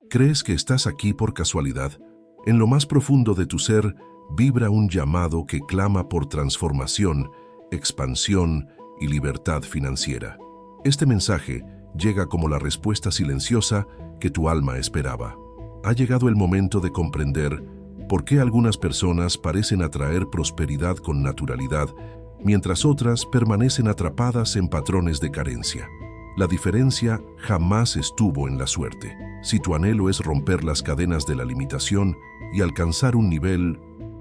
¿Crees que estás aquí por casualidad? En lo más profundo de tu ser vibra un llamado que clama por transformación, expansión y libertad financiera. Este mensaje llega como la respuesta silenciosa que tu alma esperaba. Ha llegado el momento de comprender por qué algunas personas parecen atraer prosperidad con naturalidad, mientras otras permanecen atrapadas en patrones de carencia. La diferencia jamás estuvo en la suerte. Si tu anhelo es romper las cadenas de la limitación y alcanzar un nivel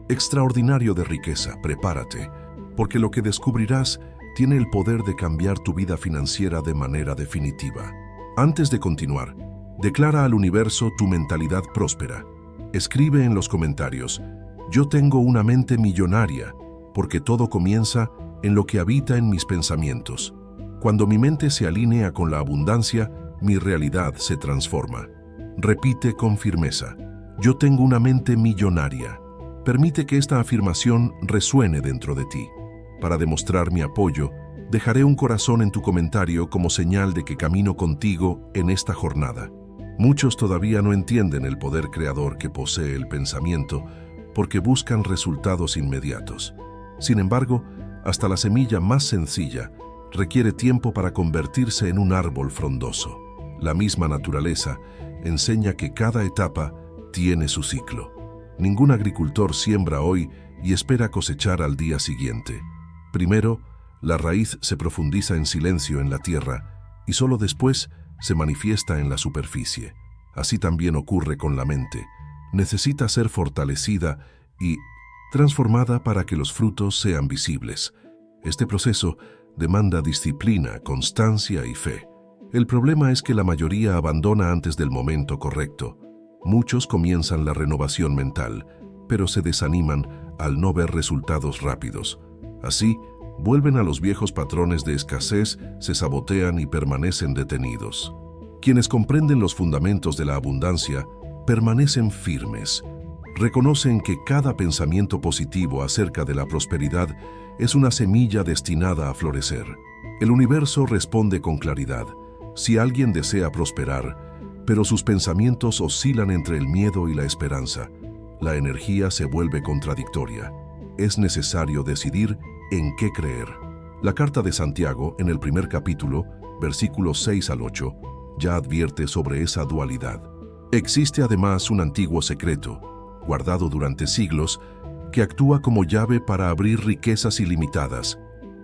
extraordinario de riqueza, prepárate, porque lo que descubrirás tiene el poder de cambiar tu vida financiera de manera definitiva. Antes de continuar, declara al universo tu mentalidad próspera. Escribe en los comentarios: yo tengo una mente millonaria, porque todo comienza en lo que habita en mis pensamientos. Cuando mi mente se alinea con la abundancia, mi realidad se transforma. Repite con firmeza: yo tengo una mente millonaria. Permite que esta afirmación resuene dentro de ti. Para demostrar mi apoyo, dejaré un corazón en tu comentario como señal de que camino contigo en esta jornada. Muchos todavía no entienden el poder creador que posee el pensamiento porque buscan resultados inmediatos. Sin embargo, hasta la semilla más sencilla requiere tiempo para convertirse en un árbol frondoso. La misma naturaleza enseña que cada etapa tiene su ciclo. Ningún agricultor siembra hoy y espera cosechar al día siguiente. Primero, la raíz se profundiza en silencio en la tierra y solo después se manifiesta en la superficie. Así también ocurre con la mente. Necesita ser fortalecida y transformada para que los frutos sean visibles. Este proceso demanda disciplina, constancia y fe. El problema es que la mayoría abandona antes del momento correcto. Muchos comienzan la renovación mental, pero se desaniman al no ver resultados rápidos. Así, vuelven a los viejos patrones de escasez, se sabotean y permanecen detenidos. Quienes comprenden los fundamentos de la abundancia permanecen firmes. Reconocen que cada pensamiento positivo acerca de la prosperidad es una semilla destinada a florecer. El universo responde con claridad. Si alguien desea prosperar, pero sus pensamientos oscilan entre el miedo y la esperanza, la energía se vuelve contradictoria. Es necesario decidir en qué creer. La carta de Santiago, en el primer capítulo, versículos 6 al 8, ya advierte sobre esa dualidad. Existe además un antiguo secreto, guardado durante siglos, que actúa como llave para abrir riquezas ilimitadas: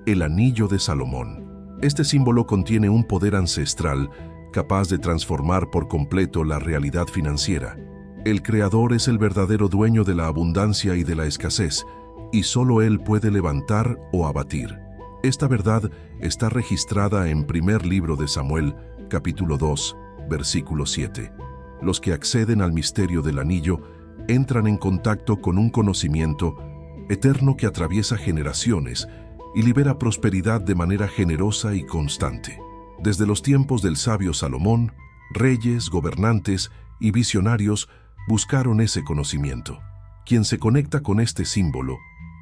el anillo de Salomón. Este símbolo contiene un poder ancestral capaz de transformar por completo la realidad financiera. El Creador es el verdadero dueño de la abundancia y de la escasez, y solo Él puede levantar o abatir. Esta verdad está registrada en primer libro de Samuel, capítulo 2, versículo 7. Los que acceden al misterio del anillo entran en contacto con un conocimiento eterno que atraviesa generaciones y libera prosperidad de manera generosa y constante. Desde los tiempos del sabio Salomón, reyes, gobernantes y visionarios buscaron ese conocimiento. Quien se conecta con este símbolo,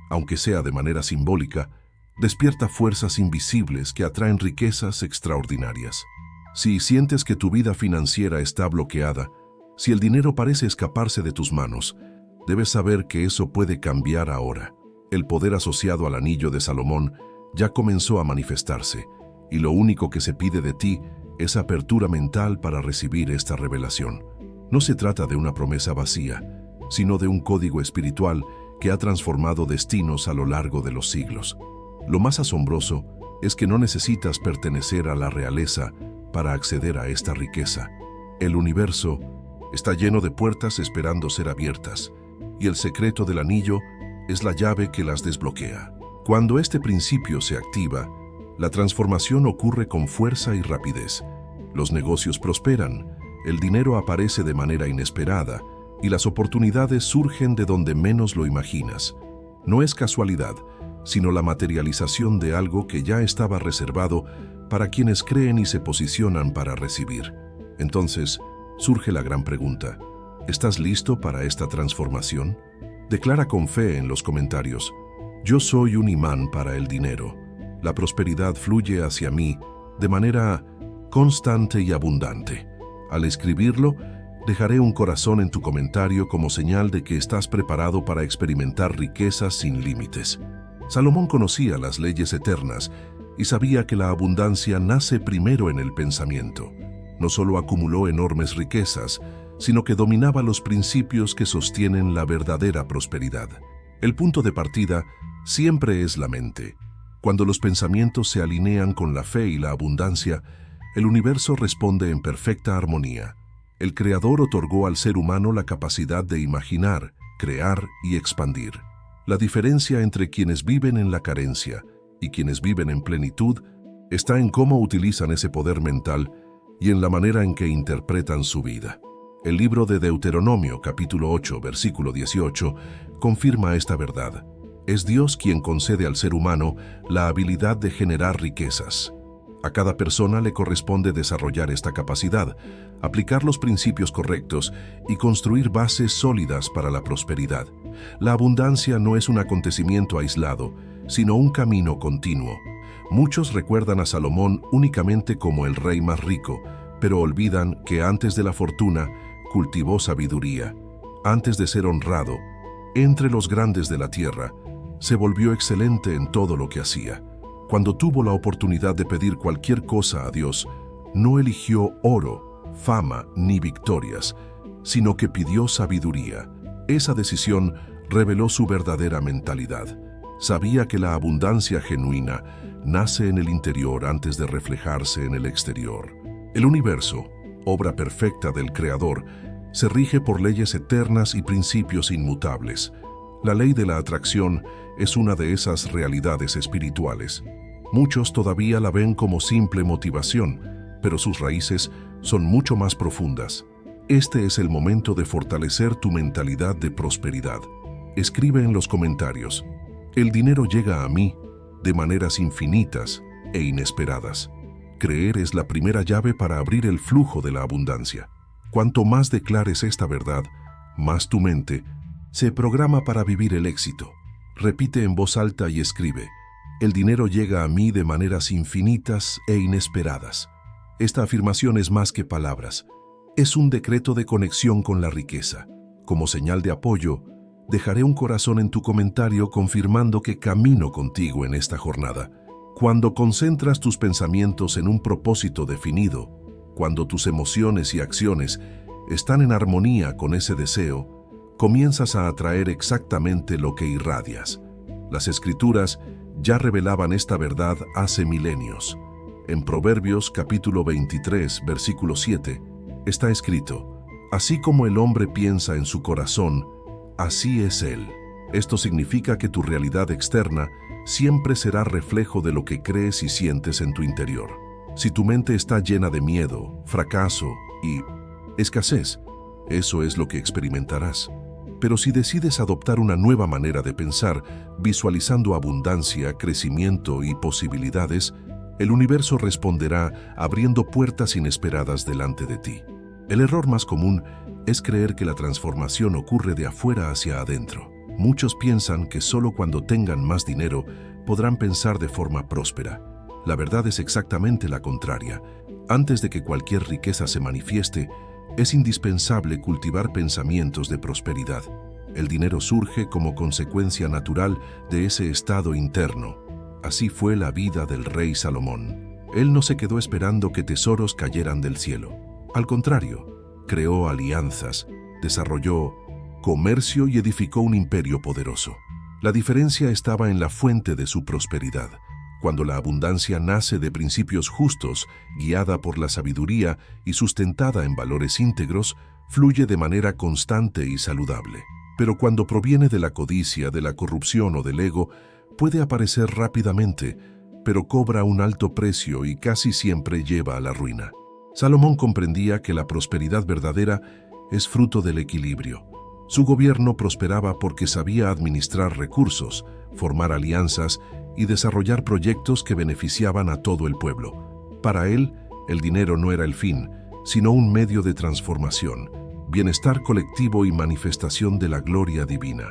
aunque sea de manera simbólica, despierta fuerzas invisibles que atraen riquezas extraordinarias. Si sientes que tu vida financiera está bloqueada, si el dinero parece escaparse de tus manos, debes saber que eso puede cambiar ahora. El poder asociado al anillo de Salomón ya comenzó a manifestarse, y lo único que se pide de ti es apertura mental para recibir esta revelación. No se trata de una promesa vacía, sino de un código espiritual que ha transformado destinos a lo largo de los siglos. Lo más asombroso es que no necesitas pertenecer a la realeza para acceder a esta riqueza. El universo está lleno de puertas esperando ser abiertas, y el secreto del anillo es la llave que las desbloquea. Cuando este principio se activa, la transformación ocurre con fuerza y rapidez. Los negocios prosperan, el dinero aparece de manera inesperada y las oportunidades surgen de donde menos lo imaginas. No es casualidad, sino la materialización de algo que ya estaba reservado para quienes creen y se posicionan para recibir. Entonces, surge la gran pregunta: ¿estás listo para esta transformación? Declara con fe en los comentarios: yo soy un imán para el dinero. La prosperidad fluye hacia mí de manera constante y abundante. Al escribirlo, Dejaré un corazón en tu comentario como señal de que estás preparado para experimentar riquezas sin límites. Salomón conocía las leyes eternas y sabía que la abundancia nace primero en el pensamiento. No solo acumuló enormes riquezas, sino que dominaba los principios que sostienen la verdadera prosperidad. El punto de partida siempre es la mente. Cuando los pensamientos se alinean con la fe y la abundancia, el universo responde en perfecta armonía. El Creador otorgó al ser humano la capacidad de imaginar, crear y expandir. La diferencia entre quienes viven en la carencia y quienes viven en plenitud está en cómo utilizan ese poder mental y en la manera en que interpretan su vida. El libro de Deuteronomio, capítulo 8, versículo 18, confirma esta verdad. Es Dios quien concede al ser humano la habilidad de generar riquezas. A cada persona le corresponde desarrollar esta capacidad, aplicar los principios correctos y construir bases sólidas para la prosperidad. La abundancia no es un acontecimiento aislado, sino un camino continuo. Muchos recuerdan a Salomón únicamente como el rey más rico, pero olvidan que antes de la fortuna cultivó sabiduría. Antes de ser honrado, entre los grandes de la tierra, se volvió excelente en todo lo que hacía. Cuando tuvo la oportunidad de pedir cualquier cosa a Dios, no eligió oro, fama ni victorias, sino que pidió sabiduría. Esa decisión reveló su verdadera mentalidad. Sabía que la abundancia genuina nace en el interior antes de reflejarse en el exterior. El universo, obra perfecta del Creador, se rige por leyes eternas y principios inmutables. La ley de la atracción es una de esas realidades espirituales. Muchos todavía la ven como simple motivación, pero sus raíces son mucho más profundas. Este es el momento de fortalecer tu mentalidad de prosperidad. Escribe en los comentarios: el dinero llega a mí de maneras infinitas e inesperadas. Creer es la primera llave para abrir el flujo de la abundancia. Cuanto más declares esta verdad, más tu mente se programa para vivir el éxito. Repite en voz alta y escribe: el dinero llega a mí de maneras infinitas e inesperadas. Esta afirmación es más que palabras. Es un decreto de conexión con la riqueza. Como señal de apoyo, dejaré un corazón en tu comentario confirmando que camino contigo en esta jornada. Cuando concentras tus pensamientos en un propósito definido, cuando tus emociones y acciones están en armonía con ese deseo, comienzas a atraer exactamente lo que irradias. Las Escrituras ya revelaban esta verdad hace milenios. En Proverbios capítulo 23, versículo 7, está escrito: así como el hombre piensa en su corazón, así es él. Esto significa que tu realidad externa siempre será reflejo de lo que crees y sientes en tu interior. Si tu mente está llena de miedo, fracaso y escasez, eso es lo que experimentarás. Pero si decides adoptar una nueva manera de pensar, visualizando abundancia, crecimiento y posibilidades, el universo responderá abriendo puertas inesperadas delante de ti. El error más común es creer que la transformación ocurre de afuera hacia adentro. Muchos piensan que solo cuando tengan más dinero podrán pensar de forma próspera. La verdad es exactamente la contraria. Antes de que cualquier riqueza se manifieste, es indispensable cultivar pensamientos de prosperidad. El dinero surge como consecuencia natural de ese estado interno. Así fue la vida del rey Salomón. Él no se quedó esperando que tesoros cayeran del cielo. Al contrario, creó alianzas, desarrolló comercio y edificó un imperio poderoso. La diferencia estaba en la fuente de su prosperidad. Cuando la abundancia nace de principios justos, guiada por la sabiduría y sustentada en valores íntegros, fluye de manera constante y saludable. Pero cuando proviene de la codicia, de la corrupción o del ego, puede aparecer rápidamente, pero cobra un alto precio y casi siempre lleva a la ruina. Salomón comprendía que la prosperidad verdadera es fruto del equilibrio. Su gobierno prosperaba porque sabía administrar recursos, formar alianzas y desarrollar proyectos que beneficiaban a todo el pueblo. Para él, el dinero no era el fin, sino un medio de transformación, bienestar colectivo y manifestación de la gloria divina.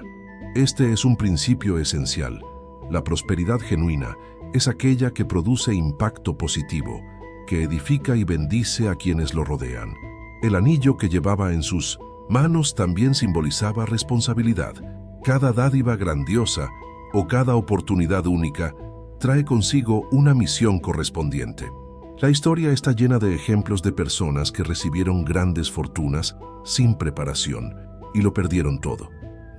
Este es un principio esencial. La prosperidad genuina es aquella que produce impacto positivo, que edifica y bendice a quienes lo rodean. El anillo que llevaba en sus manos también simbolizaba responsabilidad. Cada dádiva grandiosa o cada oportunidad única trae consigo una misión correspondiente. La historia está llena de ejemplos de personas que recibieron grandes fortunas sin preparación y lo perdieron todo.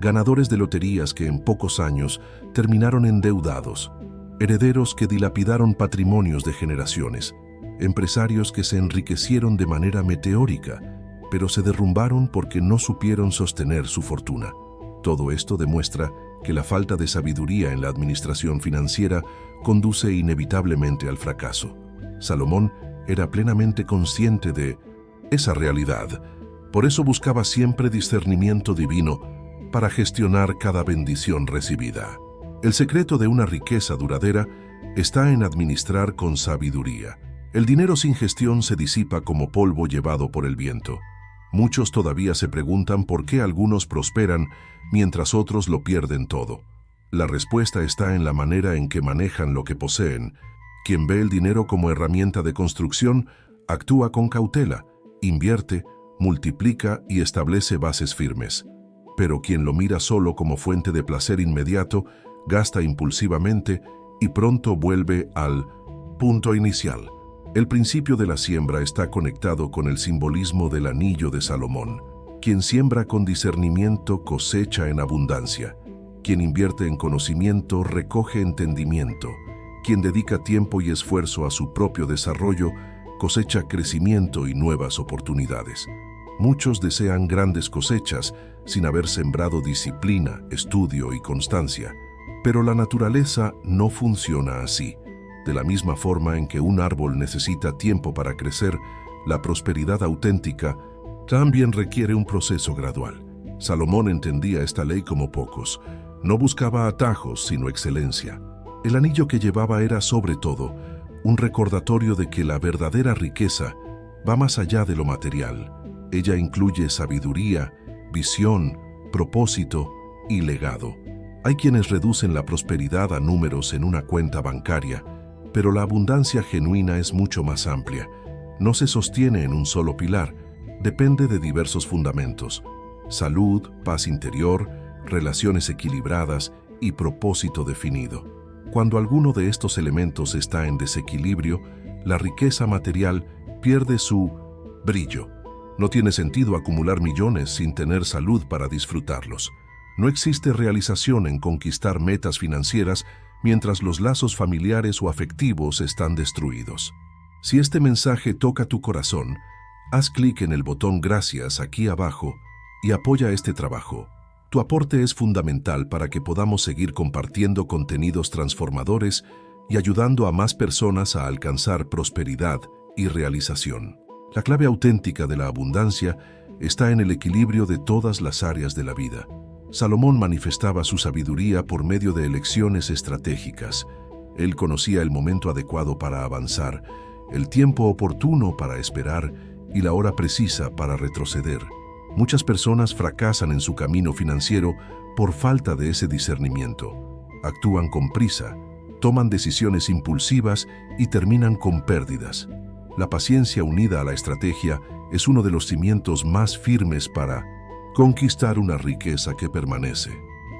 Ganadores de loterías que en pocos años terminaron endeudados, herederos que dilapidaron patrimonios de generaciones, empresarios que se enriquecieron de manera meteórica, pero se derrumbaron porque no supieron sostener su fortuna. Todo esto demuestra que la falta de sabiduría en la administración financiera conduce inevitablemente al fracaso. Salomón era plenamente consciente de esa realidad. Por eso buscaba siempre discernimiento divino para gestionar cada bendición recibida. El secreto de una riqueza duradera está en administrar con sabiduría. El dinero sin gestión se disipa como polvo llevado por el viento. Muchos todavía se preguntan por qué algunos prosperan mientras otros lo pierden todo. La respuesta está en la manera en que manejan lo que poseen. Quien ve el dinero como herramienta de construcción, actúa con cautela, invierte, multiplica y establece bases firmes. Pero quien lo mira solo como fuente de placer inmediato, gasta impulsivamente y pronto vuelve al punto inicial. El principio de la siembra está conectado con el simbolismo del anillo de Salomón. Quien siembra con discernimiento cosecha en abundancia. Quien invierte en conocimiento recoge entendimiento. Quien dedica tiempo y esfuerzo a su propio desarrollo cosecha crecimiento y nuevas oportunidades. Muchos desean grandes cosechas sin haber sembrado disciplina, estudio y constancia. Pero la naturaleza no funciona así. De la misma forma en que un árbol necesita tiempo para crecer, la prosperidad auténtica también requiere un proceso gradual. Salomón entendía esta ley como pocos. No buscaba atajos, sino excelencia. El anillo que llevaba era, sobre todo, un recordatorio de que la verdadera riqueza va más allá de lo material. Ella incluye sabiduría, visión, propósito y legado. Hay quienes reducen la prosperidad a números en una cuenta bancaria, pero la abundancia genuina es mucho más amplia. No se sostiene en un solo pilar, depende de diversos fundamentos: salud, paz interior, relaciones equilibradas y propósito definido. Cuando alguno de estos elementos está en desequilibrio, la riqueza material pierde su brillo. No tiene sentido acumular millones sin tener salud para disfrutarlos. No existe realización en conquistar metas financieras mientras los lazos familiares o afectivos están destruidos. Si este mensaje toca tu corazón, haz clic en el botón Gracias aquí abajo y apoya este trabajo. Tu aporte es fundamental para que podamos seguir compartiendo contenidos transformadores y ayudando a más personas a alcanzar prosperidad y realización. La clave auténtica de la abundancia está en el equilibrio de todas las áreas de la vida. Salomón manifestaba su sabiduría por medio de elecciones estratégicas. Él conocía el momento adecuado para avanzar, el tiempo oportuno para esperar y la hora precisa para retroceder. Muchas personas fracasan en su camino financiero por falta de ese discernimiento. Actúan con prisa, toman decisiones impulsivas y terminan con pérdidas. La paciencia unida a la estrategia es uno de los cimientos más firmes para conquistar una riqueza que permanece.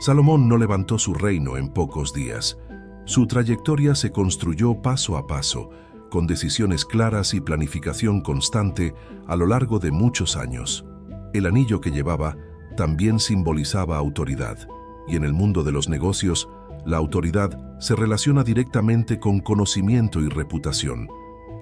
Salomón no levantó su reino en pocos días. Su trayectoria se construyó paso a paso, con decisiones claras y planificación constante a lo largo de muchos años. El anillo que llevaba también simbolizaba autoridad, y en el mundo de los negocios, la autoridad se relaciona directamente con conocimiento y reputación.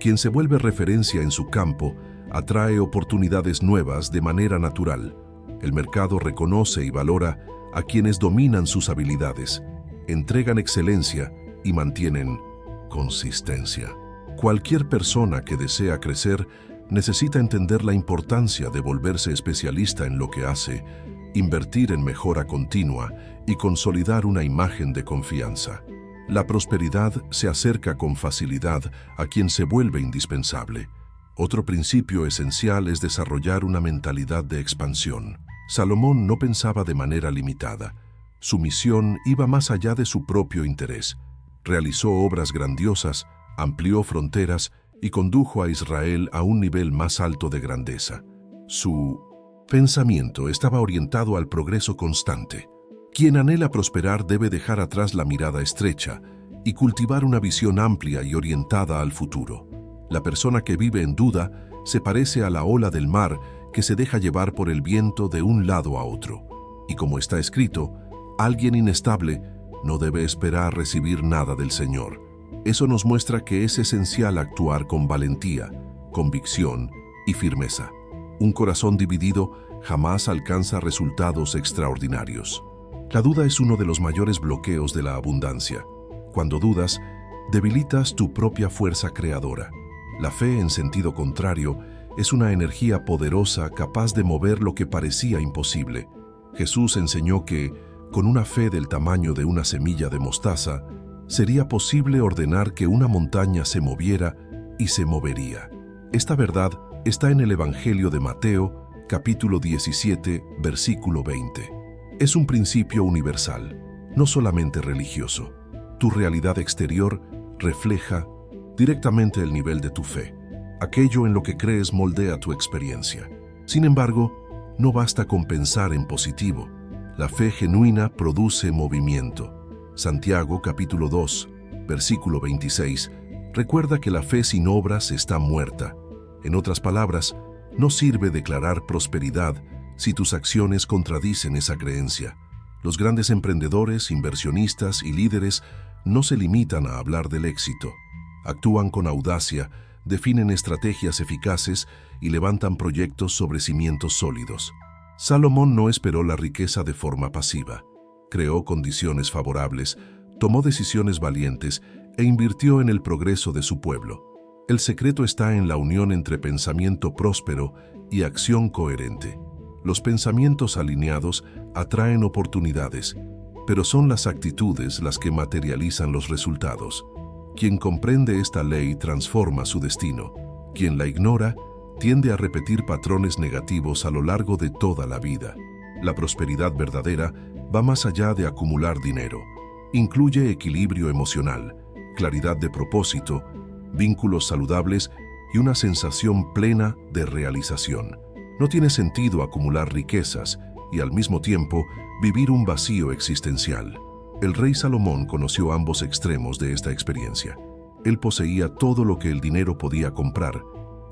Quien se vuelve referencia en su campo atrae oportunidades nuevas de manera natural. El mercado reconoce y valora a quienes dominan sus habilidades, entregan excelencia y mantienen consistencia. Cualquier persona que desea crecer necesita entender la importancia de volverse especialista en lo que hace, invertir en mejora continua y consolidar una imagen de confianza. La prosperidad se acerca con facilidad a quien se vuelve indispensable. Otro principio esencial es desarrollar una mentalidad de expansión. Salomón no pensaba de manera limitada. Su misión iba más allá de su propio interés. Realizó obras grandiosas, amplió fronteras y condujo a Israel a un nivel más alto de grandeza. Su pensamiento estaba orientado al progreso constante. Quien anhela prosperar debe dejar atrás la mirada estrecha y cultivar una visión amplia y orientada al futuro. La persona que vive en duda se parece a la ola del mar que se deja llevar por el viento de un lado a otro. Y como está escrito, alguien inestable no debe esperar recibir nada del Señor. Eso nos muestra que es esencial actuar con valentía, convicción y firmeza. Un corazón dividido jamás alcanza resultados extraordinarios. La duda es uno de los mayores bloqueos de la abundancia. Cuando dudas, debilitas tu propia fuerza creadora. La fe, en sentido contrario, es una energía poderosa capaz de mover lo que parecía imposible. Jesús enseñó que, con una fe del tamaño de una semilla de mostaza, sería posible ordenar que una montaña se moviera y se movería. Esta verdad está en el Evangelio de Mateo, capítulo 17, versículo 20. Es un principio universal, no solamente religioso. Tu realidad exterior refleja directamente el nivel de tu fe. Aquello en lo que crees moldea tu experiencia. Sin embargo, no basta con pensar en positivo. La fe genuina produce movimiento. Santiago, capítulo 2, versículo 26, recuerda que la fe sin obras está muerta. En otras palabras, no sirve declarar prosperidad si tus acciones contradicen esa creencia. Los grandes emprendedores, inversionistas y líderes no se limitan a hablar del éxito. Actúan con audacia, definen estrategias eficaces y levantan proyectos sobre cimientos sólidos. Salomón no esperó la riqueza de forma pasiva. Creó condiciones favorables, tomó decisiones valientes e invirtió en el progreso de su pueblo. El secreto está en la unión entre pensamiento próspero y acción coherente. Los pensamientos alineados atraen oportunidades, pero son las actitudes las que materializan los resultados. Quien comprende esta ley transforma su destino. Quien la ignora tiende a repetir patrones negativos a lo largo de toda la vida. La prosperidad verdadera va más allá de acumular dinero. Incluye equilibrio emocional, claridad de propósito, vínculos saludables y una sensación plena de realización. No tiene sentido acumular riquezas y al mismo tiempo vivir un vacío existencial. El rey Salomón conoció ambos extremos de esta experiencia. Él poseía todo lo que el dinero podía comprar,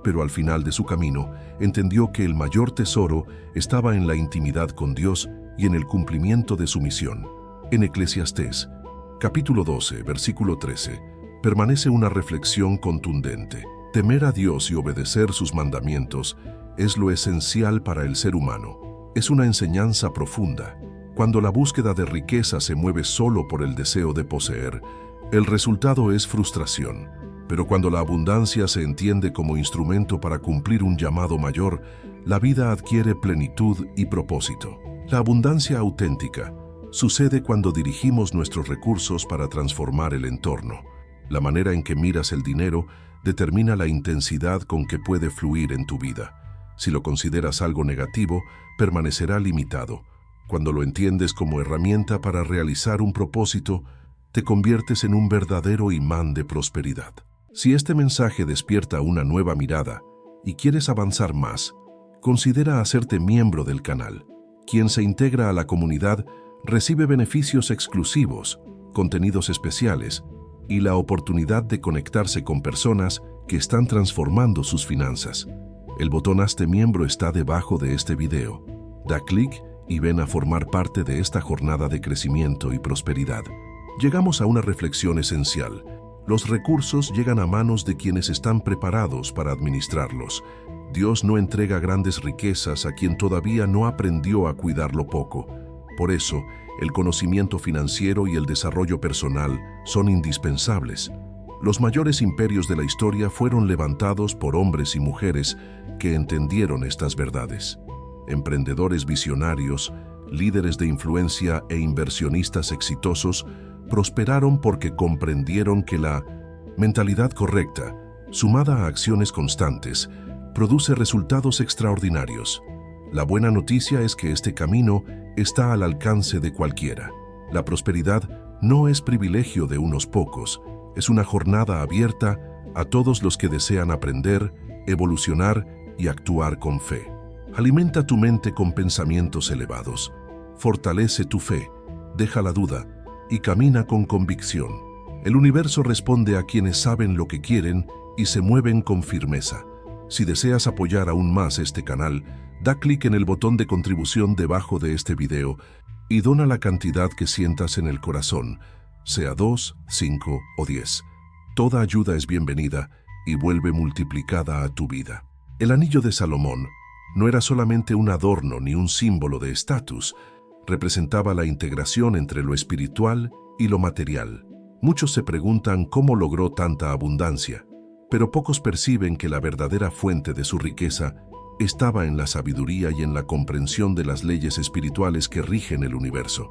pero al final de su camino entendió que el mayor tesoro estaba en la intimidad con Dios y en el cumplimiento de su misión. En Eclesiastés, capítulo 12, versículo 13, permanece una reflexión contundente. Temer a Dios y obedecer sus mandamientos es lo esencial para el ser humano. Es una enseñanza profunda. Cuando la búsqueda de riqueza se mueve solo por el deseo de poseer, el resultado es frustración. Pero cuando la abundancia se entiende como instrumento para cumplir un llamado mayor, la vida adquiere plenitud y propósito. La abundancia auténtica sucede cuando dirigimos nuestros recursos para transformar el entorno. La manera en que miras el dinero determina la intensidad con que puede fluir en tu vida. Si lo consideras algo negativo, permanecerá limitado. Cuando lo entiendes como herramienta para realizar un propósito, te conviertes en un verdadero imán de prosperidad. Si este mensaje despierta una nueva mirada y quieres avanzar más, considera hacerte miembro del canal. Quien se integra a la comunidad recibe beneficios exclusivos, contenidos especiales y la oportunidad de conectarse con personas que están transformando sus finanzas. El botón Hazte miembro está debajo de este video. Da clic y ven a formar parte de esta jornada de crecimiento y prosperidad. Llegamos a una reflexión esencial. Los recursos llegan a manos de quienes están preparados para administrarlos. Dios no entrega grandes riquezas a quien todavía no aprendió a cuidar lo poco. Por eso, el conocimiento financiero y el desarrollo personal son indispensables. Los mayores imperios de la historia fueron levantados por hombres y mujeres que entendieron estas verdades. Emprendedores visionarios, líderes de influencia e inversionistas exitosos prosperaron porque comprendieron que la mentalidad correcta, sumada a acciones constantes, produce resultados extraordinarios. La buena noticia es que este camino está al alcance de cualquiera. La prosperidad no es privilegio de unos pocos, es una jornada abierta a todos los que desean aprender, evolucionar y actuar con fe. Alimenta tu mente con pensamientos elevados. Fortalece tu fe, deja la duda y camina con convicción. El universo responde a quienes saben lo que quieren y se mueven con firmeza. Si deseas apoyar aún más este canal, da clic en el botón de contribución debajo de este video y dona la cantidad que sientas en el corazón, sea 2, 5 o 10. Toda ayuda es bienvenida y vuelve multiplicada a tu vida. El anillo de Salomón no era solamente un adorno ni un símbolo de estatus, representaba la integración entre lo espiritual y lo material. Muchos se preguntan cómo logró tanta abundancia, pero pocos perciben que la verdadera fuente de su riqueza estaba en la sabiduría y en la comprensión de las leyes espirituales que rigen el universo.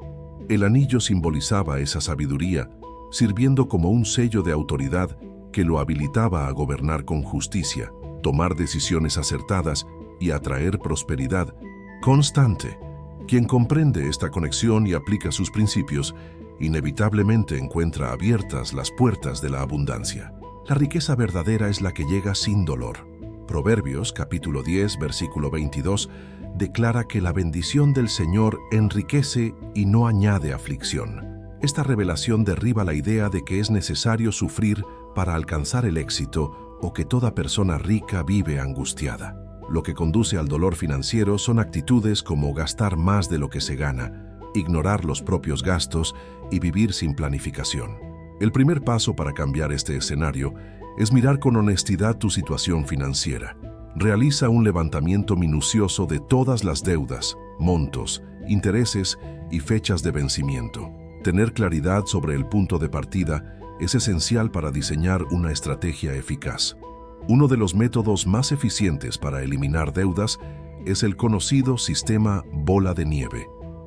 El anillo simbolizaba esa sabiduría, sirviendo como un sello de autoridad que lo habilitaba a gobernar con justicia, tomar decisiones acertadas y atraer prosperidad constante. Quien comprende esta conexión y aplica sus principios, inevitablemente encuentra abiertas las puertas de la abundancia. La riqueza verdadera es la que llega sin dolor. Proverbios, capítulo 10, versículo 22, declara que la bendición del Señor enriquece y no añade aflicción. Esta revelación derriba la idea de que es necesario sufrir para alcanzar el éxito o que toda persona rica vive angustiada. Lo que conduce al dolor financiero son actitudes como gastar más de lo que se gana, ignorar los propios gastos y vivir sin planificación. El primer paso para cambiar este escenario es mirar con honestidad tu situación financiera. Realiza un levantamiento minucioso de todas las deudas, montos, intereses y fechas de vencimiento. Tener claridad sobre el punto de partida es esencial para diseñar una estrategia eficaz. Uno de los métodos más eficientes para eliminar deudas es el conocido sistema bola de nieve.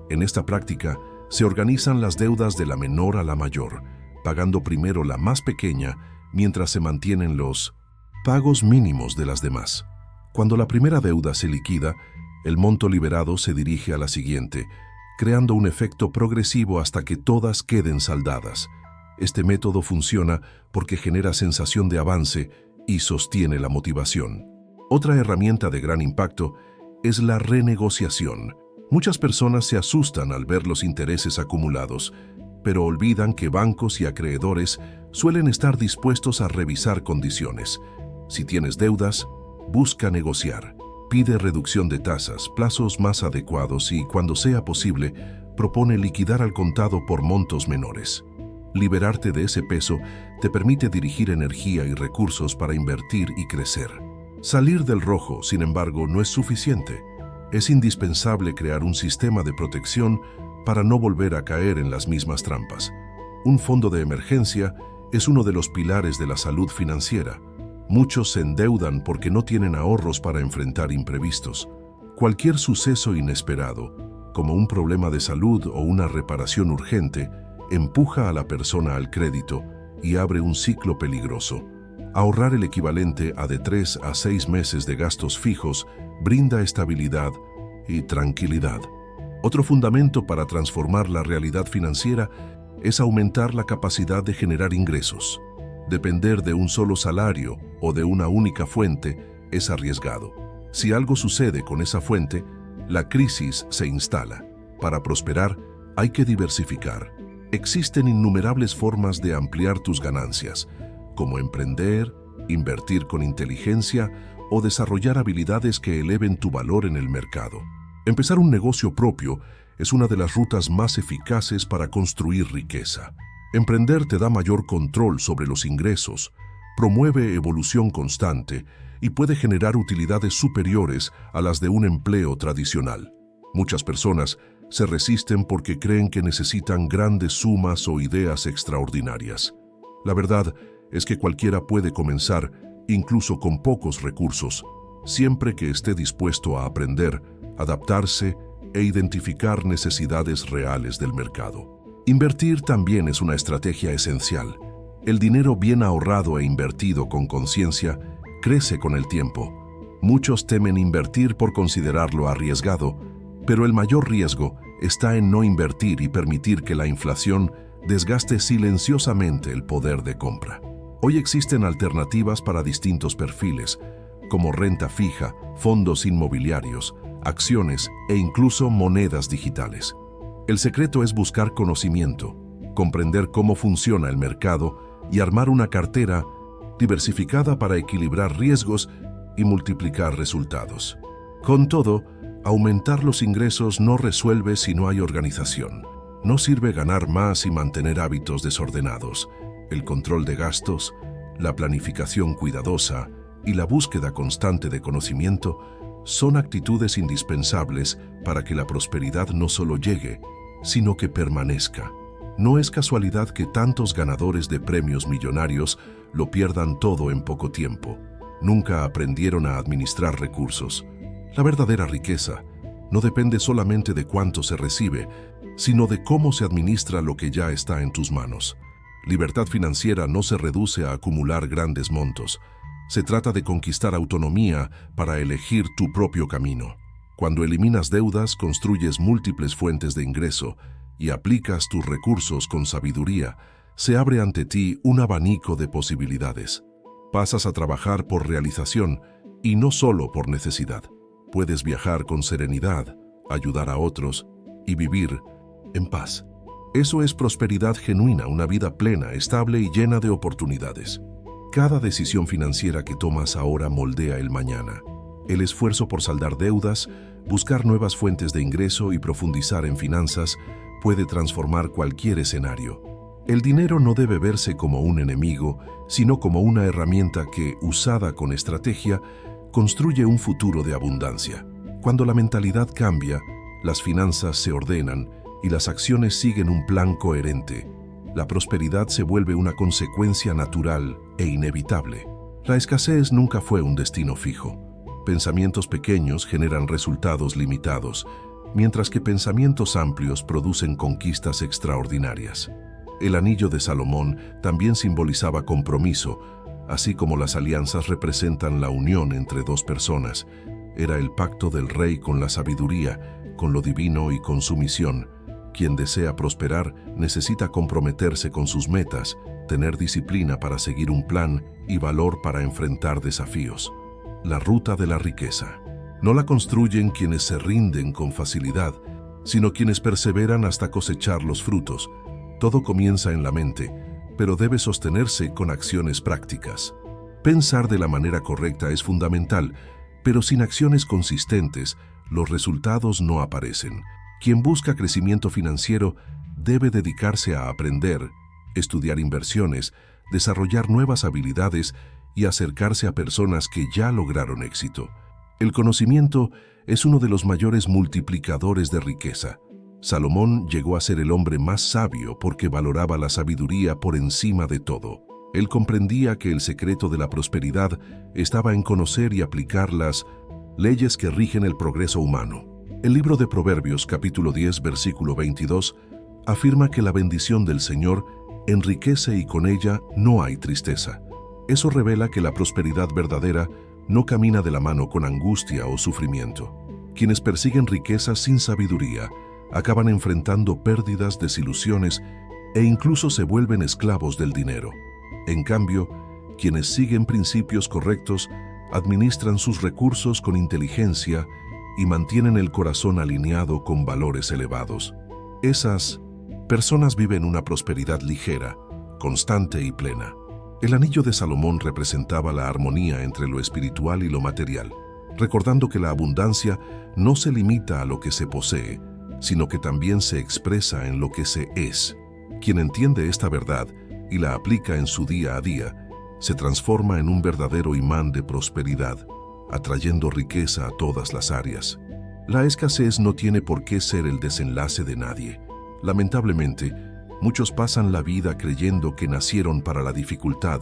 En esta práctica, se organizan las deudas de la menor a la mayor, pagando primero la más pequeña mientras se mantienen los pagos mínimos de las demás. Cuando la primera deuda se liquida, el monto liberado se dirige a la siguiente, creando un efecto progresivo hasta que todas queden saldadas. Este método funciona porque genera sensación de avance y sostiene la motivación. Otra herramienta de gran impacto es la renegociación. Muchas personas se asustan al ver los intereses acumulados, pero olvidan que bancos y acreedores suelen estar dispuestos a revisar condiciones. Si tienes deudas, busca negociar. Pide reducción de tasas, plazos más adecuados y, cuando sea posible, propone liquidar al contado por montos menores. Liberarte de ese peso te permite dirigir energía y recursos para invertir y crecer. Salir del rojo, sin embargo, no es suficiente. Es indispensable crear un sistema de protección para no volver a caer en las mismas trampas. Un fondo de emergencia es uno de los pilares de la salud financiera. Muchos se endeudan porque no tienen ahorros para enfrentar imprevistos. Cualquier suceso inesperado, como un problema de salud o una reparación urgente, empuja a la persona al crédito y abre un ciclo peligroso. Ahorrar el equivalente a de 3 a 6 meses de gastos fijos brinda estabilidad y tranquilidad. Otro fundamento para transformar la realidad financiera es aumentar la capacidad de generar ingresos. Depender de un solo salario o de una única fuente es arriesgado. Si algo sucede con esa fuente, la crisis se instala. Para prosperar, hay que diversificar. Existen innumerables formas de ampliar tus ganancias, como emprender, invertir con inteligencia o desarrollar habilidades que eleven tu valor en el mercado. Empezar un negocio propio es una de las rutas más eficaces para construir riqueza. Emprender te da mayor control sobre los ingresos, promueve evolución constante y puede generar utilidades superiores a las de un empleo tradicional. Muchas personas se resisten porque creen que necesitan grandes sumas o ideas extraordinarias. La verdad es que cualquiera puede comenzar, incluso con pocos recursos, siempre que esté dispuesto a aprender, adaptarse e identificar necesidades reales del mercado. Invertir también es una estrategia esencial. El dinero bien ahorrado e invertido con conciencia crece con el tiempo. Muchos temen invertir por considerarlo arriesgado, pero el mayor riesgo está en no invertir y permitir que la inflación desgaste silenciosamente el poder de compra. Hoy existen alternativas para distintos perfiles, como renta fija, fondos inmobiliarios, acciones e incluso monedas digitales. El secreto es buscar conocimiento, comprender cómo funciona el mercado y armar una cartera diversificada para equilibrar riesgos y multiplicar resultados. Con todo, aumentar los ingresos no resuelve si no hay organización. No sirve ganar más y mantener hábitos desordenados. El control de gastos, la planificación cuidadosa y la búsqueda constante de conocimiento son actitudes indispensables para que la prosperidad no solo llegue, sino que permanezca. No es casualidad que tantos ganadores de premios millonarios lo pierdan todo en poco tiempo. Nunca aprendieron a administrar recursos. La verdadera riqueza no depende solamente de cuánto se recibe, sino de cómo se administra lo que ya está en tus manos. Libertad financiera no se reduce a acumular grandes montos. Se trata de conquistar autonomía para elegir tu propio camino. Cuando eliminas deudas, construyes múltiples fuentes de ingreso y aplicas tus recursos con sabiduría, se abre ante ti un abanico de posibilidades. Pasas a trabajar por realización y no solo por necesidad. Puedes viajar con serenidad, ayudar a otros y vivir en paz. Eso es prosperidad genuina, una vida plena, estable y llena de oportunidades. Cada decisión financiera que tomas ahora moldea el mañana. El esfuerzo por saldar deudas, buscar nuevas fuentes de ingreso y profundizar en finanzas puede transformar cualquier escenario. El dinero no debe verse como un enemigo, sino como una herramienta que, usada con estrategia, construye un futuro de abundancia. Cuando la mentalidad cambia, las finanzas se ordenan y las acciones siguen un plan coherente. La prosperidad se vuelve una consecuencia natural e inevitable. La escasez nunca fue un destino fijo. Pensamientos pequeños generan resultados limitados, mientras que pensamientos amplios producen conquistas extraordinarias. El anillo de Salomón también simbolizaba compromiso, así como las alianzas representan la unión entre dos personas. Era el pacto del rey con la sabiduría, con lo divino y con su misión. Quien desea prosperar necesita comprometerse con sus metas, tener disciplina para seguir un plan y valor para enfrentar desafíos. La ruta de la riqueza. No la construyen quienes se rinden con facilidad, sino quienes perseveran hasta cosechar los frutos. Todo comienza en la mente, pero debe sostenerse con acciones prácticas. Pensar de la manera correcta es fundamental, pero sin acciones consistentes, los resultados no aparecen. Quien busca crecimiento financiero debe dedicarse a aprender, estudiar inversiones, desarrollar nuevas habilidades y acercarse a personas que ya lograron éxito. El conocimiento es uno de los mayores multiplicadores de riqueza. Salomón llegó a ser el hombre más sabio porque valoraba la sabiduría por encima de todo. Él comprendía que el secreto de la prosperidad estaba en conocer y aplicar las leyes que rigen el progreso humano. El libro de Proverbios, capítulo 10, versículo 22, afirma que la bendición del Señor enriquece y con ella no hay tristeza. Eso revela que la prosperidad verdadera no camina de la mano con angustia o sufrimiento. Quienes persiguen riquezas sin sabiduría acaban enfrentando pérdidas, desilusiones e incluso se vuelven esclavos del dinero. En cambio, quienes siguen principios correctos administran sus recursos con inteligencia y mantienen el corazón alineado con valores elevados. Esas personas viven una prosperidad ligera, constante y plena. El anillo de Salomón representaba la armonía entre lo espiritual y lo material, recordando que la abundancia no se limita a lo que se posee, sino que también se expresa en lo que se es. Quien entiende esta verdad y la aplica en su día a día, se transforma en un verdadero imán de prosperidad, atrayendo riqueza a todas las áreas. La escasez no tiene por qué ser el desenlace de nadie. Lamentablemente, muchos pasan la vida creyendo que nacieron para la dificultad,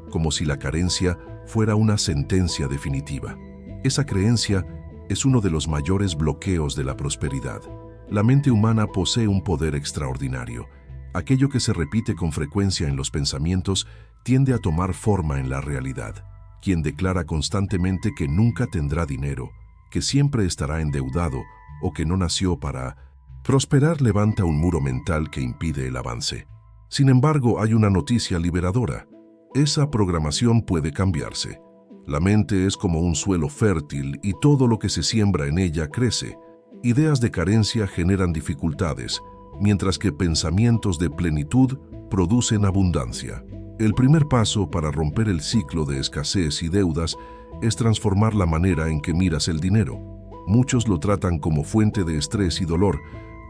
como si la carencia fuera una sentencia definitiva. Esa creencia es uno de los mayores bloqueos de la prosperidad. La mente humana posee un poder extraordinario. Aquello que se repite con frecuencia en los pensamientos tiende a tomar forma en la realidad. Quien declara constantemente que nunca tendrá dinero, que siempre estará endeudado o que no nació para prosperar levanta un muro mental que impide el avance. Sin embargo, hay una noticia liberadora. Esa programación puede cambiarse. La mente es como un suelo fértil y todo lo que se siembra en ella crece. Ideas de carencia generan dificultades, mientras que pensamientos de plenitud producen abundancia. El primer paso para romper el ciclo de escasez y deudas es transformar la manera en que miras el dinero. Muchos lo tratan como fuente de estrés y dolor,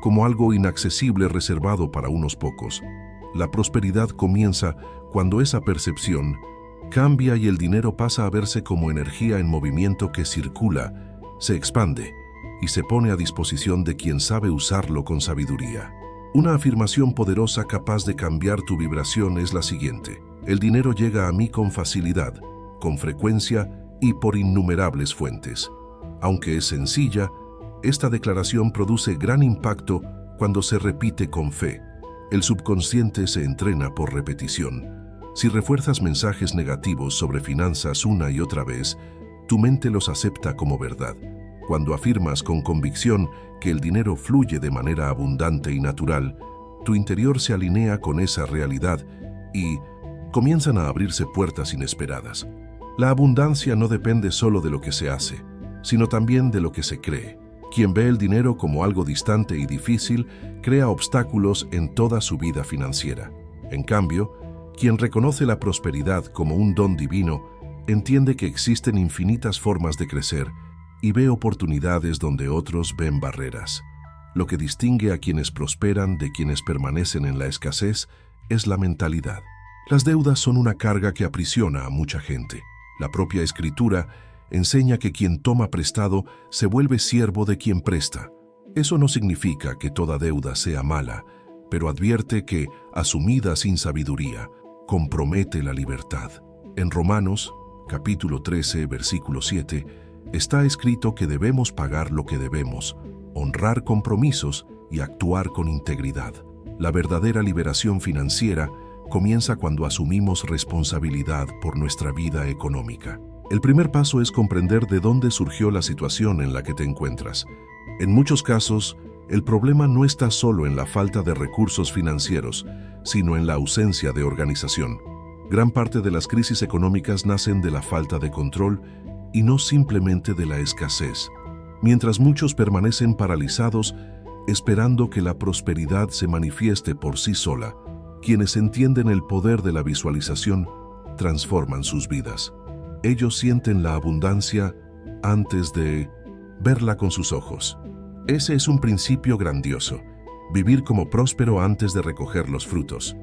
como algo inaccesible reservado para unos pocos. La prosperidad comienza cuando esa percepción cambia y el dinero pasa a verse como energía en movimiento que circula, se expande y se pone a disposición de quien sabe usarlo con sabiduría. Una afirmación poderosa capaz de cambiar tu vibración es la siguiente: el dinero llega a mí con facilidad, con frecuencia y por innumerables fuentes. Aunque es sencilla, esta declaración produce gran impacto cuando se repite con fe. El subconsciente se entrena por repetición. Si refuerzas mensajes negativos sobre finanzas una y otra vez, tu mente los acepta como verdad. Cuando afirmas con convicción que el dinero fluye de manera abundante y natural, tu interior se alinea con esa realidad y comienzan a abrirse puertas inesperadas. La abundancia no depende solo de lo que se hace, sino también de lo que se cree. Quien ve el dinero como algo distante y difícil, crea obstáculos en toda su vida financiera. En cambio, quien reconoce la prosperidad como un don divino, entiende que existen infinitas formas de crecer y ve oportunidades donde otros ven barreras. Lo que distingue a quienes prosperan de quienes permanecen en la escasez es la mentalidad. Las deudas son una carga que aprisiona a mucha gente. La propia Escritura enseña que quien toma prestado se vuelve siervo de quien presta. Eso no significa que toda deuda sea mala, pero advierte que, asumida sin sabiduría, compromete la libertad. En Romanos, capítulo 13, versículo 7, está escrito que debemos pagar lo que debemos, honrar compromisos y actuar con integridad. La verdadera liberación financiera comienza cuando asumimos responsabilidad por nuestra vida económica. El primer paso es comprender de dónde surgió la situación en la que te encuentras. En muchos casos, el problema no está solo en la falta de recursos financieros, sino en la ausencia de organización. Gran parte de las crisis económicas nacen de la falta de control y no simplemente de la escasez. Mientras muchos permanecen paralizados, esperando que la prosperidad se manifieste por sí sola, quienes entienden el poder de la visualización transforman sus vidas. Ellos sienten la abundancia antes de verla con sus ojos. Ese es un principio grandioso, vivir como próspero antes de recoger los frutos.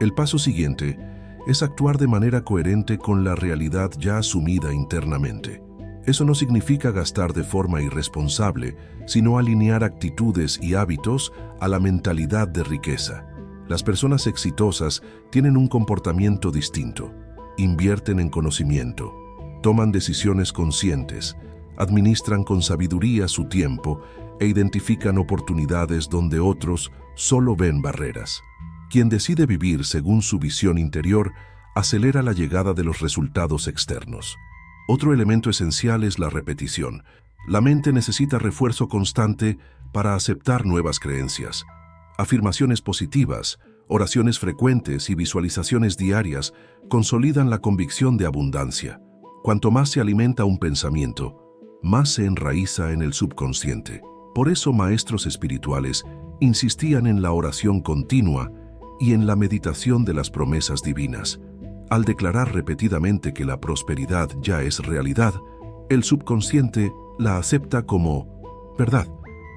El paso siguiente es actuar de manera coherente con la realidad ya asumida internamente. Eso no significa gastar de forma irresponsable, sino alinear actitudes y hábitos a la mentalidad de riqueza. Las personas exitosas tienen un comportamiento distinto. Invierten en conocimiento, toman decisiones conscientes, administran con sabiduría su tiempo e identifican oportunidades donde otros solo ven barreras. Quien decide vivir según su visión interior acelera la llegada de los resultados externos. Otro elemento esencial es la repetición. La mente necesita refuerzo constante para aceptar nuevas creencias. Afirmaciones positivas, oraciones frecuentes y visualizaciones diarias consolidan la convicción de abundancia. Cuanto más se alimenta un pensamiento, más se enraiza en el subconsciente. Por eso maestros espirituales insistían en la oración continua y en la meditación de las promesas divinas. Al declarar repetidamente que la prosperidad ya es realidad, el subconsciente la acepta como verdad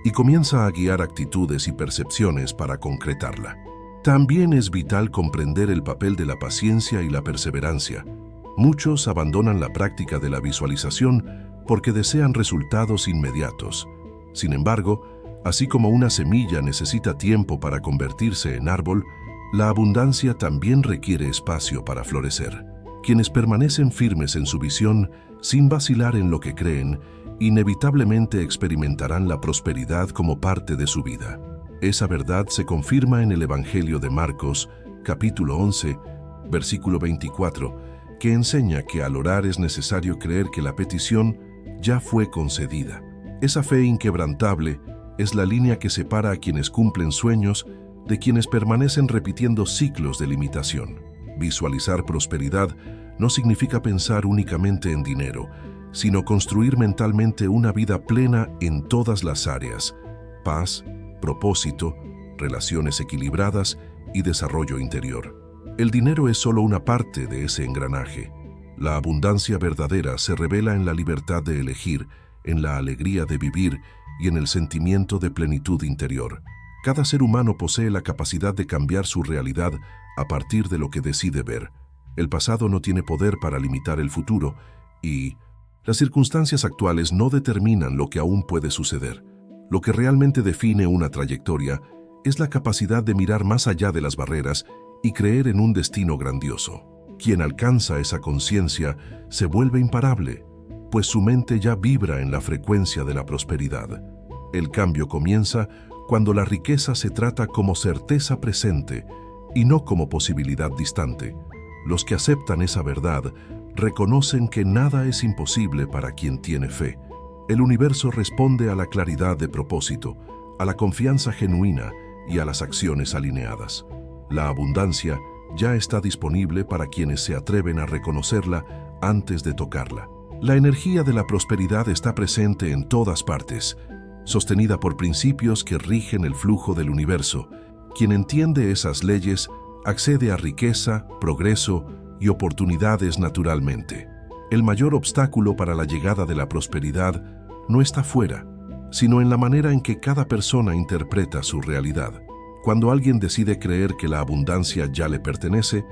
y comienza a guiar actitudes y percepciones para concretarla. También es vital comprender el papel de la paciencia y la perseverancia. Muchos abandonan la práctica de la visualización porque desean resultados inmediatos. Sin embargo, así como una semilla necesita tiempo para convertirse en árbol, la abundancia también requiere espacio para florecer. Quienes permanecen firmes en su visión, sin vacilar en lo que creen, inevitablemente experimentarán la prosperidad como parte de su vida. Esa verdad se confirma en el Evangelio de Marcos, capítulo 11, versículo 24, que enseña que al orar es necesario creer que la petición ya fue concedida. Esa fe inquebrantable es la línea que separa a quienes cumplen sueños de quienes permanecen repitiendo ciclos de limitación. Visualizar prosperidad no significa pensar únicamente en dinero, sino construir mentalmente una vida plena en todas las áreas: paz, propósito, relaciones equilibradas y desarrollo interior. El dinero es solo una parte de ese engranaje. La abundancia verdadera se revela en la libertad de elegir, en la alegría de vivir y en el sentimiento de plenitud interior. Cada ser humano posee la capacidad de cambiar su realidad a partir de lo que decide ver. El pasado no tiene poder para limitar el futuro y las circunstancias actuales no determinan lo que aún puede suceder. Lo que realmente define una trayectoria es la capacidad de mirar más allá de las barreras y creer en un destino grandioso. Quien alcanza esa conciencia se vuelve imparable, pues su mente ya vibra en la frecuencia de la prosperidad. El cambio comienza cuando la riqueza se trata como certeza presente y no como posibilidad distante. Los que aceptan esa verdad reconocen que nada es imposible para quien tiene fe. El universo responde a la claridad de propósito, a la confianza genuina y a las acciones alineadas. La abundancia ya está disponible para quienes se atreven a reconocerla antes de tocarla. La energía de la prosperidad está presente en todas partes, sostenida por principios que rigen el flujo del universo. Quien entiende esas leyes accede a riqueza, progreso y oportunidades naturalmente. El mayor obstáculo para la llegada de la prosperidad no está fuera, sino en la manera en que cada persona interpreta su realidad. Cuando alguien decide creer que la abundancia ya le pertenece,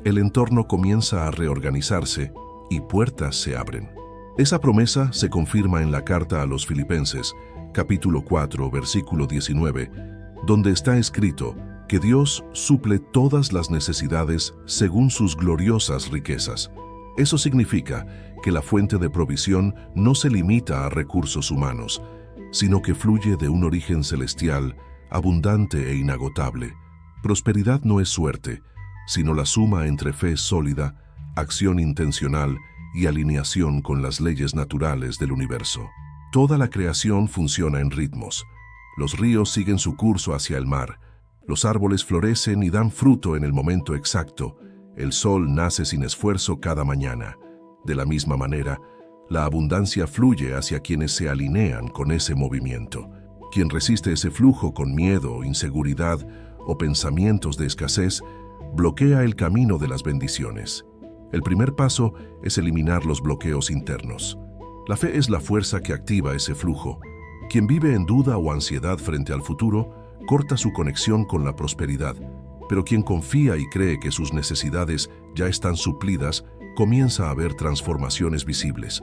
el entorno comienza a reorganizarse y puertas se abren. Esa promesa se confirma en la carta a los Filipenses, capítulo 4, versículo 19, donde está escrito que Dios suple todas las necesidades según sus gloriosas riquezas. Eso significa que la fuente de provisión no se limita a recursos humanos, sino que fluye de un origen celestial, abundante e inagotable. Prosperidad no es suerte, sino la suma entre fe sólida, acción intencional y alineación con las leyes naturales del universo. Toda la creación funciona en ritmos. Los ríos siguen su curso hacia el mar. Los árboles florecen y dan fruto en el momento exacto. El sol nace sin esfuerzo cada mañana. De la misma manera, la abundancia fluye hacia quienes se alinean con ese movimiento. Quien resiste ese flujo con miedo, inseguridad o pensamientos de escasez, bloquea el camino de las bendiciones. El primer paso es eliminar los bloqueos internos. La fe es la fuerza que activa ese flujo. Quien vive en duda o ansiedad frente al futuro, corta su conexión con la prosperidad, pero quien confía y cree que sus necesidades ya están suplidas, comienza a ver transformaciones visibles.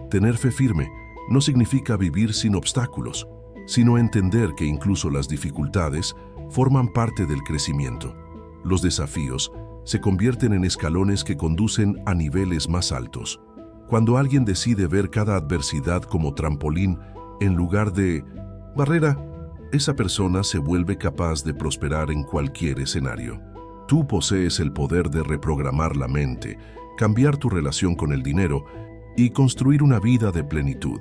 Tener fe firme no significa vivir sin obstáculos, sino entender que incluso las dificultades forman parte del crecimiento. Los desafíos se convierten en escalones que conducen a niveles más altos. Cuando alguien decide ver cada adversidad como trampolín en lugar de barrera, esa persona se vuelve capaz de prosperar en cualquier escenario. Tú posees el poder de reprogramar la mente, cambiar tu relación con el dinero y construir una vida de plenitud.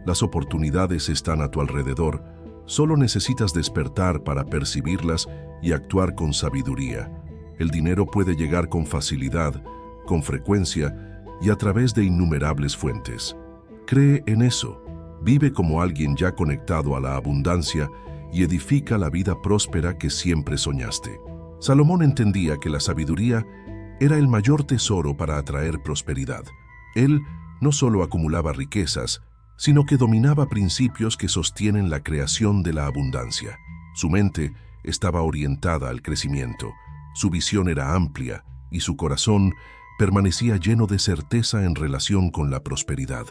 Las oportunidades están a tu alrededor, solo necesitas despertar para percibirlas y actuar con sabiduría. El dinero puede llegar con facilidad, con frecuencia y a través de innumerables fuentes. Cree en eso, vive como alguien ya conectado a la abundancia y edifica la vida próspera que siempre soñaste. Salomón entendía que la sabiduría era el mayor tesoro para atraer prosperidad. Él no solo acumulaba riquezas, sino que dominaba principios que sostienen la creación de la abundancia. Su mente estaba orientada al crecimiento, su visión era amplia y su corazón permanecía lleno de certeza en relación con la prosperidad.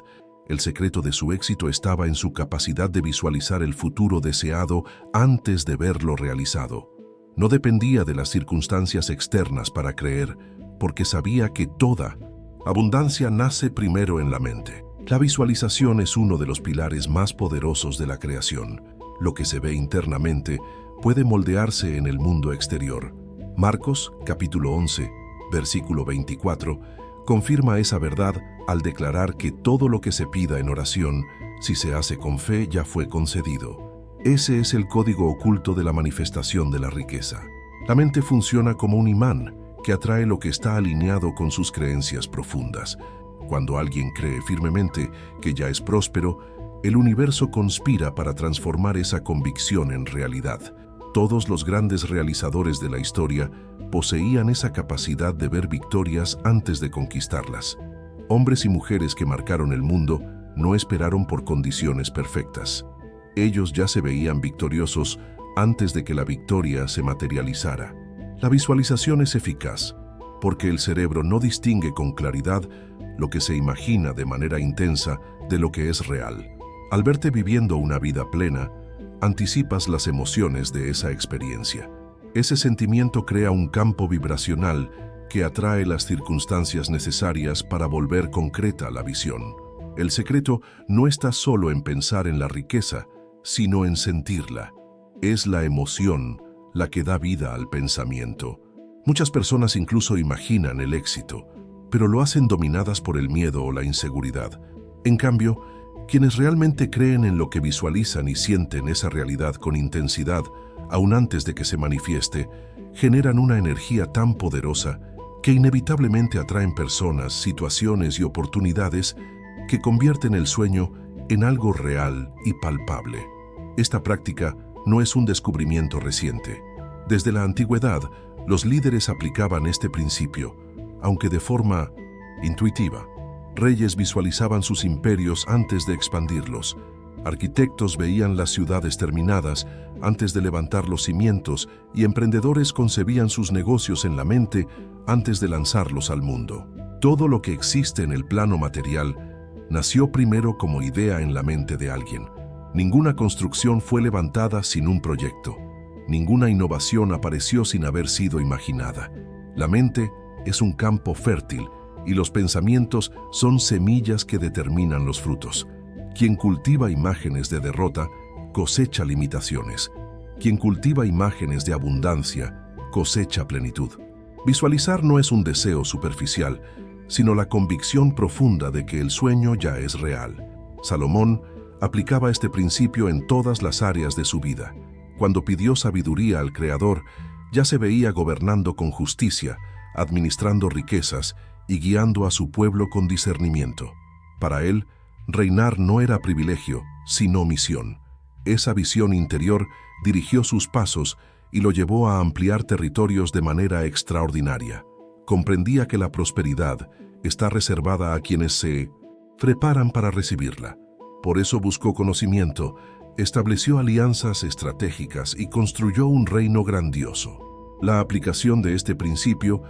El secreto de su éxito estaba en su capacidad de visualizar el futuro deseado antes de verlo realizado. No dependía de las circunstancias externas para creer, porque sabía que toda abundancia nace primero en la mente. La visualización es uno de los pilares más poderosos de la creación. Lo que se ve internamente puede moldearse en el mundo exterior. Marcos, capítulo 11, versículo 24, confirma esa verdad al declarar que todo lo que se pida en oración, si se hace con fe, ya fue concedido. Ese es el código oculto de la manifestación de la riqueza. La mente funciona como un imán que atrae lo que está alineado con sus creencias profundas. Cuando alguien cree firmemente que ya es próspero, el universo conspira para transformar esa convicción en realidad. Todos los grandes realizadores de la historia poseían esa capacidad de ver victorias antes de conquistarlas. Hombres y mujeres que marcaron el mundo no esperaron por condiciones perfectas. Ellos ya se veían victoriosos antes de que la victoria se materializara. La visualización es eficaz, porque el cerebro no distingue con claridad lo que se imagina de manera intensa de lo que es real. Al verte viviendo una vida plena, anticipas las emociones de esa experiencia. Ese sentimiento crea un campo vibracional que atrae las circunstancias necesarias para volver concreta la visión. El secreto no está solo en pensar en la riqueza, sino en sentirla. Es la emoción la que da vida al pensamiento. Muchas personas incluso imaginan el éxito, pero lo hacen dominadas por el miedo o la inseguridad. En cambio, quienes realmente creen en lo que visualizan y sienten esa realidad con intensidad, aún antes de que se manifieste, generan una energía tan poderosa que inevitablemente atraen personas, situaciones y oportunidades que convierten el sueño en algo real y palpable. Esta práctica no es un descubrimiento reciente. Desde la antigüedad, los líderes aplicaban este principio, aunque de forma intuitiva. Reyes visualizaban sus imperios antes de expandirlos. Arquitectos veían las ciudades terminadas antes de levantar los cimientos y emprendedores concebían sus negocios en la mente antes de lanzarlos al mundo. Todo lo que existe en el plano material nació primero como idea en la mente de alguien. Ninguna construcción fue levantada sin un proyecto. Ninguna innovación apareció sin haber sido imaginada. La mente es un campo fértil y los pensamientos son semillas que determinan los frutos. Quien cultiva imágenes de derrota, cosecha limitaciones. Quien cultiva imágenes de abundancia, cosecha plenitud. Visualizar no es un deseo superficial, sino la convicción profunda de que el sueño ya es real. Salomón aplicaba este principio en todas las áreas de su vida. Cuando pidió sabiduría al Creador, ya se veía gobernando con justicia, administrando riquezas y guiando a su pueblo con discernimiento. Para él, reinar no era privilegio, sino misión. Esa visión interior dirigió sus pasos y lo llevó a ampliar territorios de manera extraordinaria. Comprendía que la prosperidad está reservada a quienes se preparan para recibirla. Por eso buscó conocimiento, estableció alianzas estratégicas y construyó un reino grandioso. La aplicación de este principio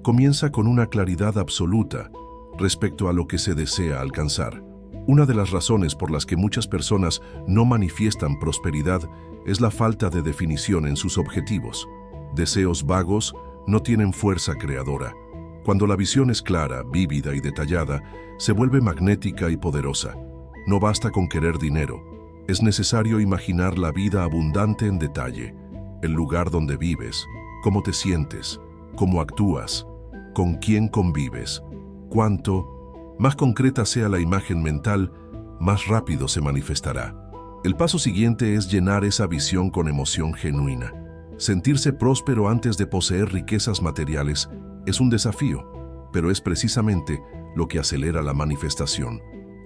comienza con una claridad absoluta respecto a lo que se desea alcanzar. Una de las razones por las que muchas personas no manifiestan prosperidad es la falta de definición en sus objetivos. Deseos vagos no tienen fuerza creadora. Cuando la visión es clara, vívida y detallada, se vuelve magnética y poderosa. No basta con querer dinero. Es necesario imaginar la vida abundante en detalle, el lugar donde vives, cómo te sientes, cómo actúas, con quién convives. Cuanto más concreta sea la imagen mental, más rápido se manifestará. El paso siguiente es llenar esa visión con emoción genuina. Sentirse próspero antes de poseer riquezas materiales es un desafío, pero es precisamente lo que acelera la manifestación.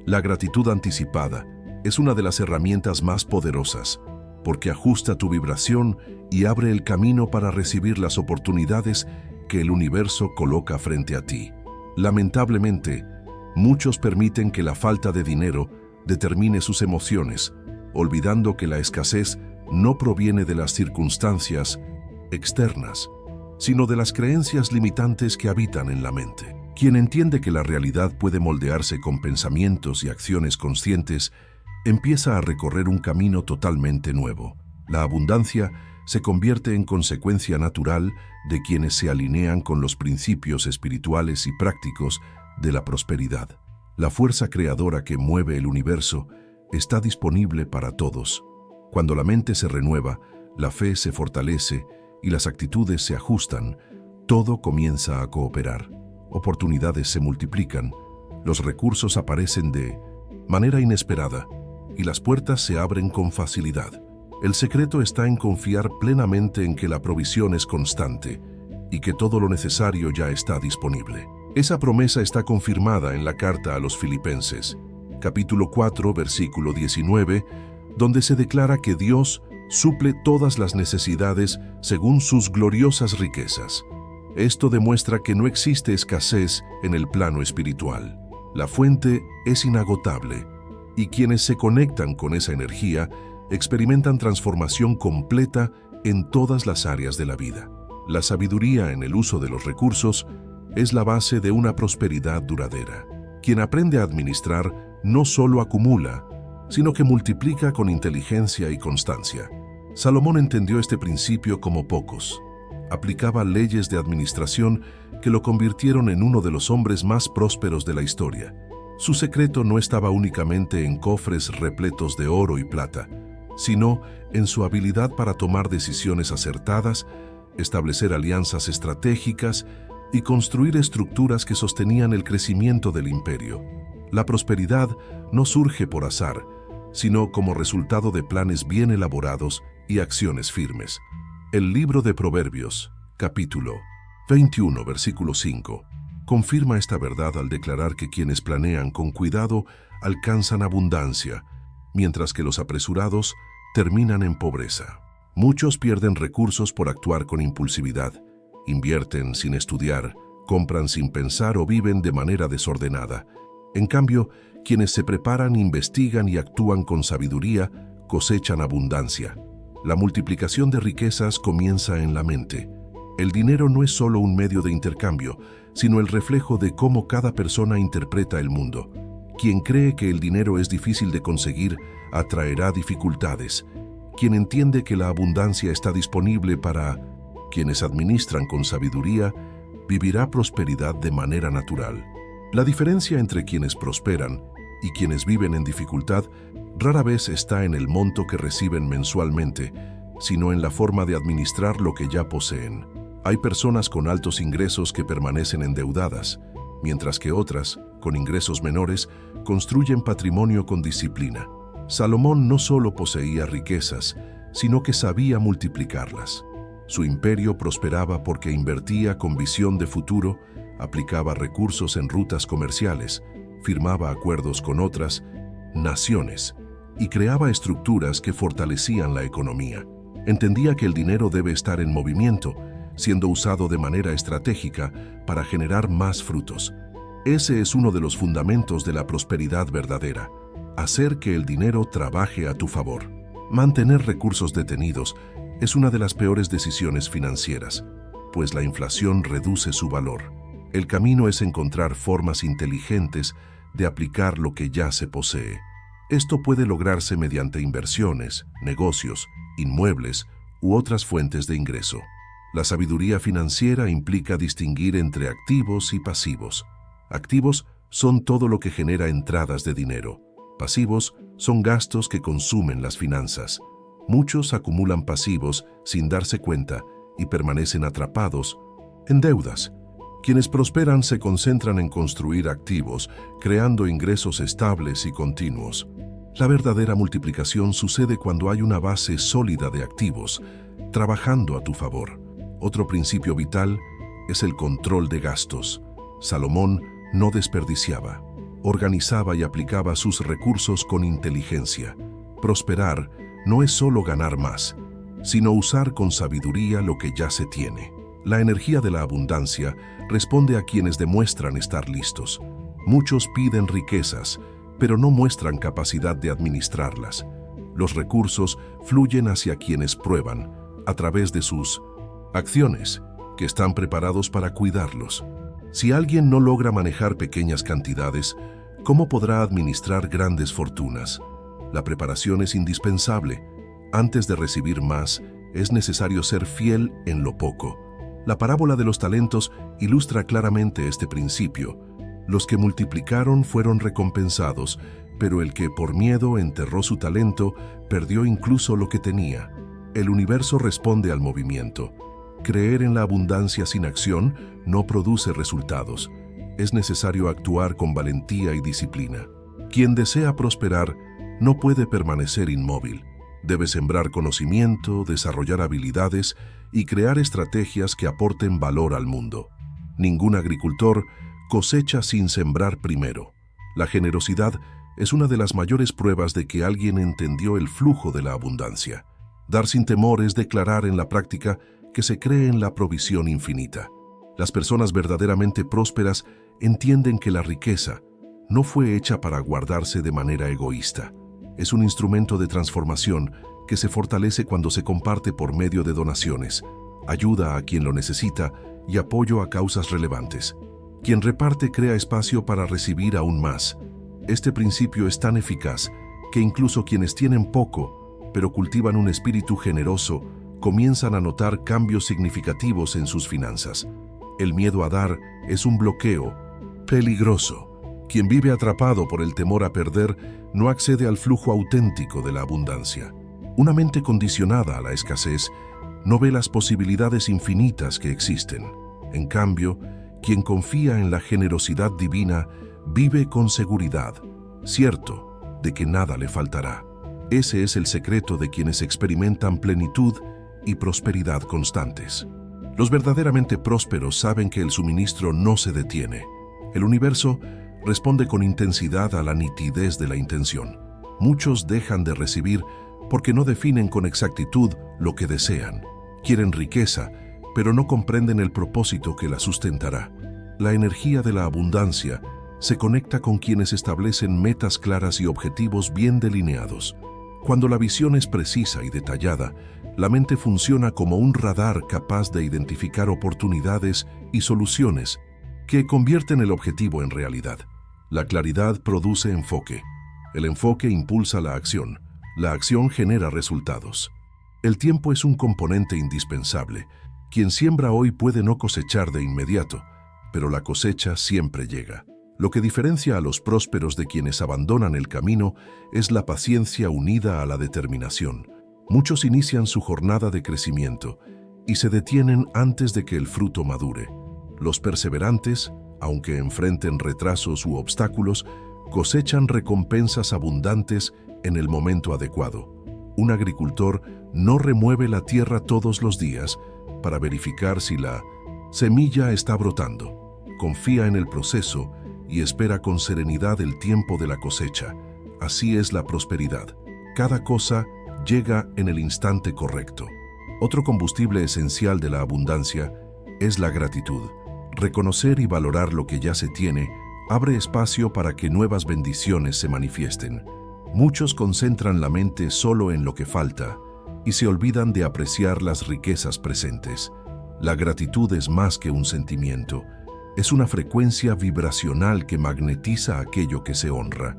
La gratitud anticipada es una de las herramientas más poderosas, porque ajusta tu vibración y abre el camino para recibir las oportunidades que el universo coloca frente a ti. Lamentablemente, muchos permiten que la falta de dinero determine sus emociones, olvidando que la escasez no proviene de las circunstancias externas, sino de las creencias limitantes que habitan en la mente. Quien entiende que la realidad puede moldearse con pensamientos y acciones conscientes, empieza a recorrer un camino totalmente nuevo. La abundancia se convierte en consecuencia natural de quienes se alinean con los principios espirituales y prácticos de la prosperidad. La fuerza creadora que mueve el universo está disponible para todos. Cuando la mente se renueva, la fe se fortalece y las actitudes se ajustan, todo comienza a cooperar. Oportunidades se multiplican, los recursos aparecen de manera inesperada y las puertas se abren con facilidad. El secreto está en confiar plenamente en que la provisión es constante y que todo lo necesario ya está disponible. Esa promesa está confirmada en la carta a los Filipenses, capítulo 4, versículo 19, donde se declara que Dios suple todas las necesidades según sus gloriosas riquezas. Esto demuestra que no existe escasez en el plano espiritual. La fuente es inagotable, y quienes se conectan con esa energía experimentan transformación completa en todas las áreas de la vida. La sabiduría en el uso de los recursos es la base de una prosperidad duradera. Quien aprende a administrar no solo acumula, sino que multiplica con inteligencia y constancia. Salomón entendió este principio como pocos. Aplicaba leyes de administración que lo convirtieron en uno de los hombres más prósperos de la historia. Su secreto no estaba únicamente en cofres repletos de oro y plata, sino en su habilidad para tomar decisiones acertadas, establecer alianzas estratégicas y construir estructuras que sostenían el crecimiento del imperio. La prosperidad no surge por azar, sino como resultado de planes bien elaborados y acciones firmes. El libro de Proverbios, capítulo 21, versículo 5, confirma esta verdad al declarar que quienes planean con cuidado alcanzan abundancia, mientras que los apresurados terminan en pobreza. Muchos pierden recursos por actuar con impulsividad, invierten sin estudiar, compran sin pensar o viven de manera desordenada. En cambio, quienes se preparan, investigan y actúan con sabiduría, cosechan abundancia. La multiplicación de riquezas comienza en la mente. El dinero no es solo un medio de intercambio, sino el reflejo de cómo cada persona interpreta el mundo. Quien cree que el dinero es difícil de conseguir, atraerá dificultades. Quien entiende que la abundancia está disponible para quienes administran con sabiduría, vivirá prosperidad de manera natural. La diferencia entre quienes prosperan y quienes viven en dificultad rara vez está en el monto que reciben mensualmente, sino en la forma de administrar lo que ya poseen. Hay personas con altos ingresos que permanecen endeudadas, mientras que otras, con ingresos menores, construyen patrimonio con disciplina. Salomón no solo poseía riquezas, sino que sabía multiplicarlas. Su imperio prosperaba porque invertía con visión de futuro, aplicaba recursos en rutas comerciales, firmaba acuerdos con otras naciones y creaba estructuras que fortalecían la economía. Entendía que el dinero debe estar en movimiento, siendo usado de manera estratégica para generar más frutos. Ese es uno de los fundamentos de la prosperidad verdadera: hacer que el dinero trabaje a tu favor. Mantener recursos detenidos es una de las peores decisiones financieras, pues la inflación reduce su valor. El camino es encontrar formas inteligentes de aplicar lo que ya se posee. Esto puede lograrse mediante inversiones, negocios, inmuebles u otras fuentes de ingreso. La sabiduría financiera implica distinguir entre activos y pasivos. Activos son todo lo que genera entradas de dinero. Pasivos son gastos que consumen las finanzas. Muchos acumulan pasivos sin darse cuenta y permanecen atrapados en deudas. Quienes prosperan se concentran en construir activos, creando ingresos estables y continuos. La verdadera multiplicación sucede cuando hay una base sólida de activos, trabajando a tu favor. Otro principio vital es el control de gastos. Salomón no desperdiciaba, organizaba y aplicaba sus recursos con inteligencia. Prosperar no es solo ganar más, sino usar con sabiduría lo que ya se tiene. La energía de la abundancia responde a quienes demuestran estar listos. Muchos piden riquezas, pero no muestran capacidad de administrarlas. Los recursos fluyen hacia quienes prueban, a través de sus acciones, que están preparados para cuidarlos. Si alguien no logra manejar pequeñas cantidades, ¿cómo podrá administrar grandes fortunas? La preparación es indispensable. Antes de recibir más, es necesario ser fiel en lo poco. La parábola de los talentos ilustra claramente este principio. Los que multiplicaron fueron recompensados, pero el que por miedo enterró su talento perdió incluso lo que tenía. El universo responde al movimiento. Creer en la abundancia sin acción no produce resultados. Es necesario actuar con valentía y disciplina. Quien desea prosperar no puede permanecer inmóvil. Debe sembrar conocimiento, desarrollar habilidades y crear estrategias que aporten valor al mundo. Ningún agricultor cosecha sin sembrar primero. La generosidad es una de las mayores pruebas de que alguien entendió el flujo de la abundancia. Dar sin temor es declarar en la práctica que se cree en la provisión infinita. Las personas verdaderamente prósperas entienden que la riqueza no fue hecha para guardarse de manera egoísta. Es un instrumento de transformación que se fortalece cuando se comparte por medio de donaciones, ayuda a quien lo necesita y apoyo a causas relevantes. Quien reparte crea espacio para recibir aún más. Este principio es tan eficaz que incluso quienes tienen poco, pero cultivan un espíritu generoso, comienzan a notar cambios significativos en sus finanzas. El miedo a dar es un bloqueo peligroso. Quien vive atrapado por el temor a perder no accede al flujo auténtico de la abundancia. Una mente condicionada a la escasez no ve las posibilidades infinitas que existen. En cambio, quien confía en la generosidad divina vive con seguridad, cierto de que nada le faltará. Ese es el secreto de quienes experimentan plenitud y prosperidad constantes. Los verdaderamente prósperos saben que el suministro no se detiene. El universo responde con intensidad a la nitidez de la intención. Muchos dejan de recibir porque no definen con exactitud lo que desean. Quieren riqueza, pero no comprenden el propósito que la sustentará. La energía de la abundancia se conecta con quienes establecen metas claras y objetivos bien delineados. Cuando la visión es precisa y detallada, la mente funciona como un radar capaz de identificar oportunidades y soluciones que convierten el objetivo en realidad. La claridad produce enfoque. El enfoque impulsa la acción. La acción genera resultados. El tiempo es un componente indispensable. Quien siembra hoy puede no cosechar de inmediato, pero la cosecha siempre llega. Lo que diferencia a los prósperos de quienes abandonan el camino es la paciencia unida a la determinación. Muchos inician su jornada de crecimiento y se detienen antes de que el fruto madure. Los perseverantes, aunque enfrenten retrasos u obstáculos, cosechan recompensas abundantes en el momento adecuado. Un agricultor no remueve la tierra todos los días para verificar si la semilla está brotando. Confía en el proceso y espera con serenidad el tiempo de la cosecha. Así es la prosperidad. Cada cosa llega en el instante correcto. Otro combustible esencial de la abundancia es la gratitud. Reconocer y valorar lo que ya se tiene abre espacio para que nuevas bendiciones se manifiesten. Muchos concentran la mente solo en lo que falta y se olvidan de apreciar las riquezas presentes. La gratitud es más que un sentimiento. Es una frecuencia vibracional que magnetiza aquello que se honra.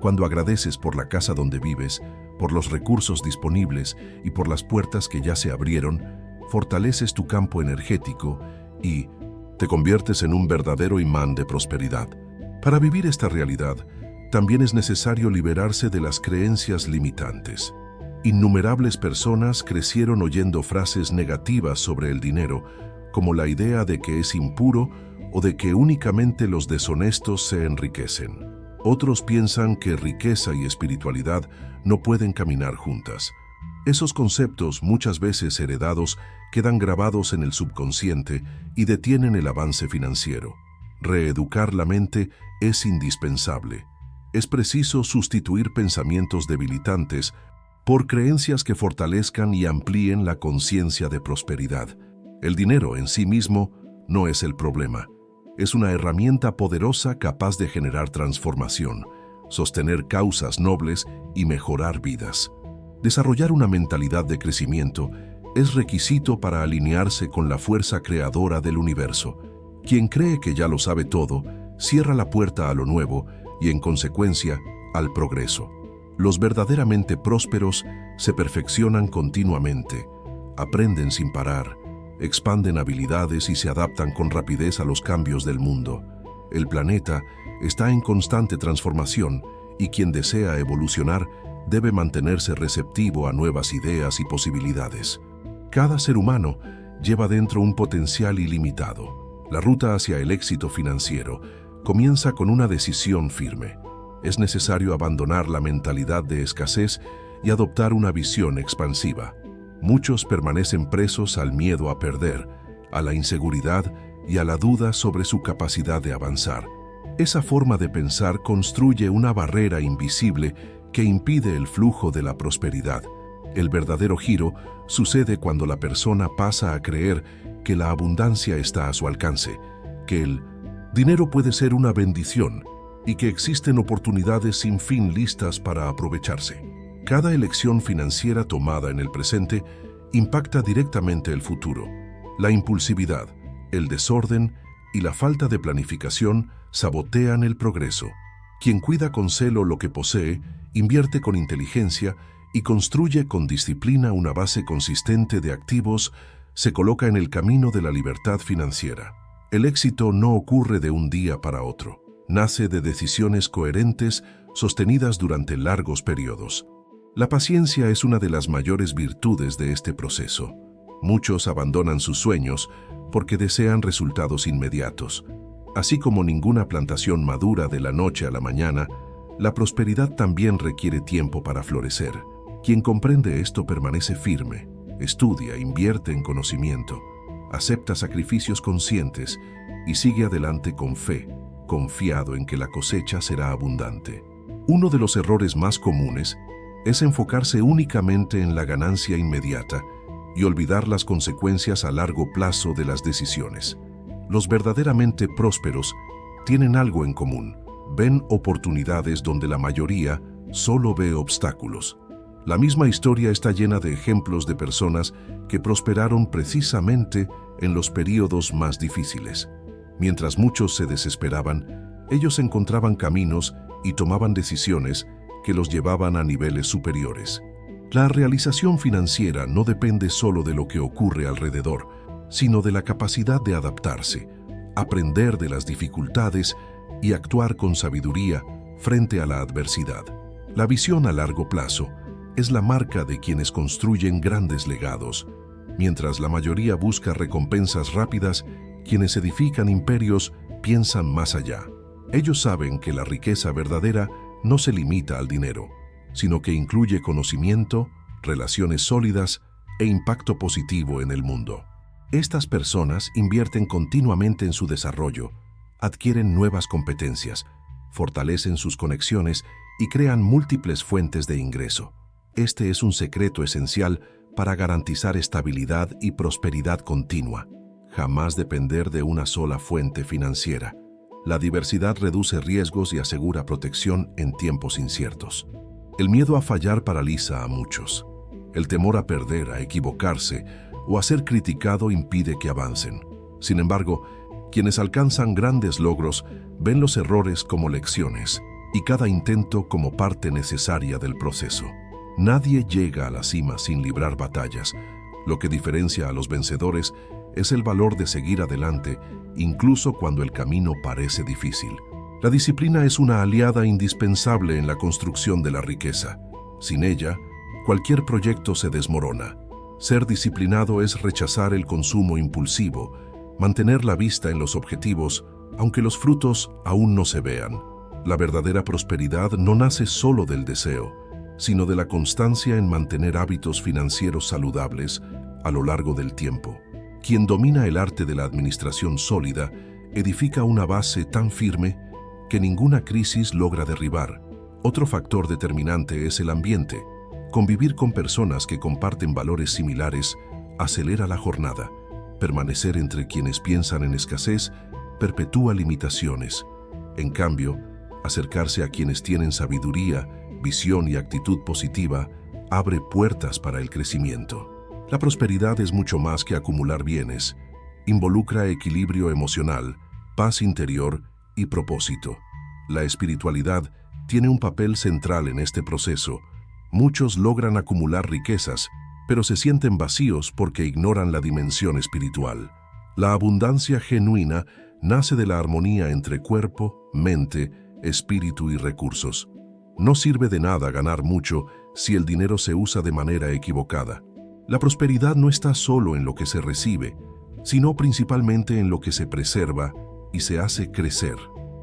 Cuando agradeces por la casa donde vives, por los recursos disponibles y por las puertas que ya se abrieron, fortaleces tu campo energético y te conviertes en un verdadero imán de prosperidad. Para vivir esta realidad, también es necesario liberarse de las creencias limitantes. Innumerables personas crecieron oyendo frases negativas sobre el dinero, como la idea de que es impuro o de que únicamente los deshonestos se enriquecen. Otros piensan que riqueza y espiritualidad no pueden caminar juntas. Esos conceptos, muchas veces heredados, quedan grabados en el subconsciente y detienen el avance financiero. Reeducar la mente es indispensable. Es preciso sustituir pensamientos debilitantes por creencias que fortalezcan y amplíen la conciencia de prosperidad. El dinero en sí mismo no es el problema. Es una herramienta poderosa capaz de generar transformación, sostener causas nobles y mejorar vidas. Desarrollar una mentalidad de crecimiento es requisito para alinearse con la fuerza creadora del universo. Quien cree que ya lo sabe todo, cierra la puerta a lo nuevo y, en consecuencia, al progreso. Los verdaderamente prósperos se perfeccionan continuamente, aprenden sin parar, expanden habilidades y se adaptan con rapidez a los cambios del mundo. El planeta está en constante transformación y quien desea evolucionar debe mantenerse receptivo a nuevas ideas y posibilidades. Cada ser humano lleva dentro un potencial ilimitado. La ruta hacia el éxito financiero comienza con una decisión firme. Es necesario abandonar la mentalidad de escasez y adoptar una visión expansiva. Muchos permanecen presos al miedo a perder, a la inseguridad y a la duda sobre su capacidad de avanzar. Esa forma de pensar construye una barrera invisible que impide el flujo de la prosperidad. El verdadero giro sucede cuando la persona pasa a creer que la abundancia está a su alcance, que el dinero puede ser una bendición y que existen oportunidades sin fin listas para aprovecharse. Cada elección financiera tomada en el presente impacta directamente el futuro. La impulsividad, el desorden y la falta de planificación sabotean el progreso. Quien cuida con celo lo que posee, invierte con inteligencia y construye con disciplina una base consistente de activos, se coloca en el camino de la libertad financiera. El éxito no ocurre de un día para otro. Nace de decisiones coherentes sostenidas durante largos periodos. La paciencia es una de las mayores virtudes de este proceso. Muchos abandonan sus sueños porque desean resultados inmediatos. Así como ninguna plantación madura de la noche a la mañana, la prosperidad también requiere tiempo para florecer. Quien comprende esto permanece firme, estudia, invierte en conocimiento, acepta sacrificios conscientes y sigue adelante con fe, confiado en que la cosecha será abundante. Uno de los errores más comunes es enfocarse únicamente en la ganancia inmediata y olvidar las consecuencias a largo plazo de las decisiones. Los verdaderamente prósperos tienen algo en común: ven oportunidades donde la mayoría solo ve obstáculos. La misma historia está llena de ejemplos de personas que prosperaron precisamente en los períodos más difíciles. Mientras muchos se desesperaban, ellos encontraban caminos y tomaban decisiones que los llevaban a niveles superiores. La realización financiera no depende solo de lo que ocurre alrededor, sino de la capacidad de adaptarse, aprender de las dificultades y actuar con sabiduría frente a la adversidad. La visión a largo plazo es la marca de quienes construyen grandes legados. Mientras la mayoría busca recompensas rápidas, quienes edifican imperios piensan más allá. Ellos saben que la riqueza verdadera no se limita al dinero, sino que incluye conocimiento, relaciones sólidas e impacto positivo en el mundo. Estas personas invierten continuamente en su desarrollo, adquieren nuevas competencias, fortalecen sus conexiones y crean múltiples fuentes de ingreso. Este es un secreto esencial para garantizar estabilidad y prosperidad continua. Jamás depender de una sola fuente financiera. La diversidad reduce riesgos y asegura protección en tiempos inciertos. El miedo a fallar paraliza a muchos. El temor a perder, a equivocarse o a ser criticado impide que avancen. Sin embargo, quienes alcanzan grandes logros ven los errores como lecciones y cada intento como parte necesaria del proceso. Nadie llega a la cima sin librar batallas. Lo que diferencia a los vencedores es el valor de seguir adelante, incluso cuando el camino parece difícil. La disciplina es una aliada indispensable en la construcción de la riqueza. Sin ella, cualquier proyecto se desmorona. Ser disciplinado es rechazar el consumo impulsivo, mantener la vista en los objetivos, aunque los frutos aún no se vean. La verdadera prosperidad no nace solo del deseo, sino de la constancia en mantener hábitos financieros saludables a lo largo del tiempo. Quien domina el arte de la administración sólida edifica una base tan firme que ninguna crisis logra derribar. Otro factor determinante es el ambiente. Convivir con personas que comparten valores similares acelera la jornada. Permanecer entre quienes piensan en escasez perpetúa limitaciones. En cambio, acercarse a quienes tienen sabiduría, visión y actitud positiva abre puertas para el crecimiento. La prosperidad es mucho más que acumular bienes. Involucra equilibrio emocional, paz interior y propósito. La espiritualidad tiene un papel central en este proceso. Muchos logran acumular riquezas, pero se sienten vacíos porque ignoran la dimensión espiritual. La abundancia genuina nace de la armonía entre cuerpo, mente, espíritu y recursos. No sirve de nada ganar mucho si el dinero se usa de manera equivocada. La prosperidad no está solo en lo que se recibe, sino principalmente en lo que se preserva y se hace crecer.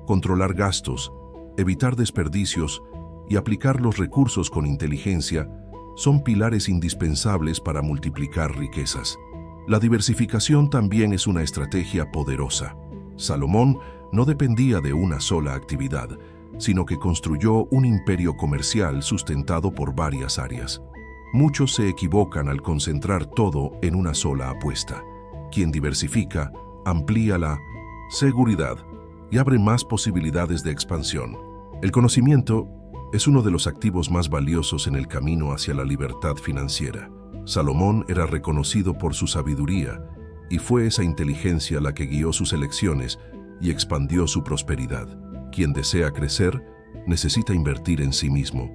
Controlar gastos, evitar desperdicios y aplicar los recursos con inteligencia son pilares indispensables para multiplicar riquezas. La diversificación también es una estrategia poderosa. Salomón no dependía de una sola actividad, sino que construyó un imperio comercial sustentado por varias áreas. Muchos se equivocan al concentrar todo en una sola apuesta. Quien diversifica, amplía la seguridad y abre más posibilidades de expansión. El conocimiento es uno de los activos más valiosos en el camino hacia la libertad financiera. Salomón era reconocido por su sabiduría, y fue esa inteligencia la que guió sus elecciones y expandió su prosperidad. Quien desea crecer, necesita invertir en sí mismo,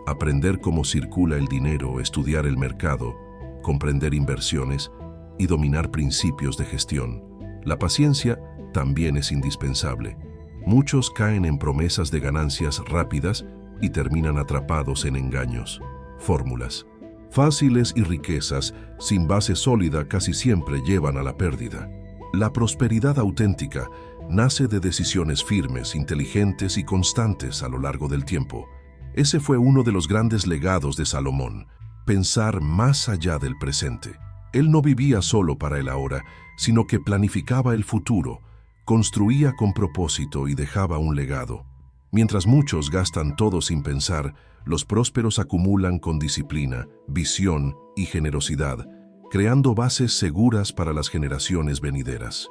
aprender cómo circula el dinero, estudiar el mercado, comprender inversiones y dominar principios de gestión. La paciencia también es indispensable. Muchos caen en promesas de ganancias rápidas y terminan atrapados en engaños, fórmulas fáciles y riquezas sin base sólida casi siempre llevan a la pérdida. La prosperidad auténtica nace de decisiones firmes, inteligentes y constantes a lo largo del tiempo. Ese fue uno de los grandes legados de Salomón, pensar más allá del presente. Él no vivía solo para el ahora, sino que planificaba el futuro, construía con propósito y dejaba un legado. Mientras muchos gastan todo sin pensar, los prósperos acumulan con disciplina, visión y generosidad, creando bases seguras para las generaciones venideras.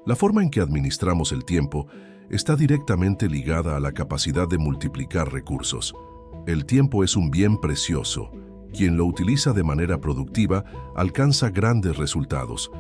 La forma en que administramos el tiempo está directamente ligada a la capacidad de multiplicar recursos. El tiempo es un bien precioso. Quien lo utiliza de manera productiva alcanza grandes resultados.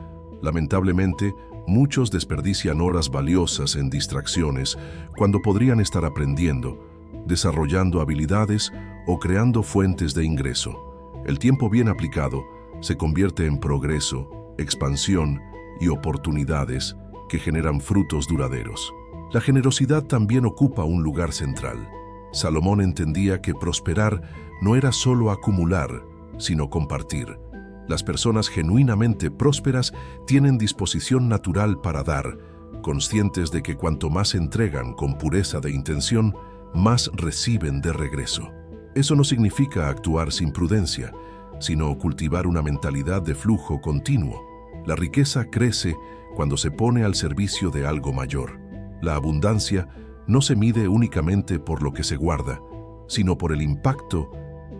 Lamentablemente, muchos desperdician horas valiosas en distracciones cuando podrían estar aprendiendo, desarrollando habilidades o creando fuentes de ingreso. El tiempo bien aplicado se convierte en progreso, expansión y oportunidades que generan frutos duraderos. La generosidad también ocupa un lugar central. Salomón entendía que prosperar no era solo acumular, sino compartir. Las personas genuinamente prósperas tienen disposición natural para dar, conscientes de que cuanto más entregan con pureza de intención, más reciben de regreso. Eso no significa actuar sin prudencia, sino cultivar una mentalidad de flujo continuo. La riqueza crece cuando se pone al servicio de algo mayor. La abundancia no se mide únicamente por lo que se guarda, sino por el impacto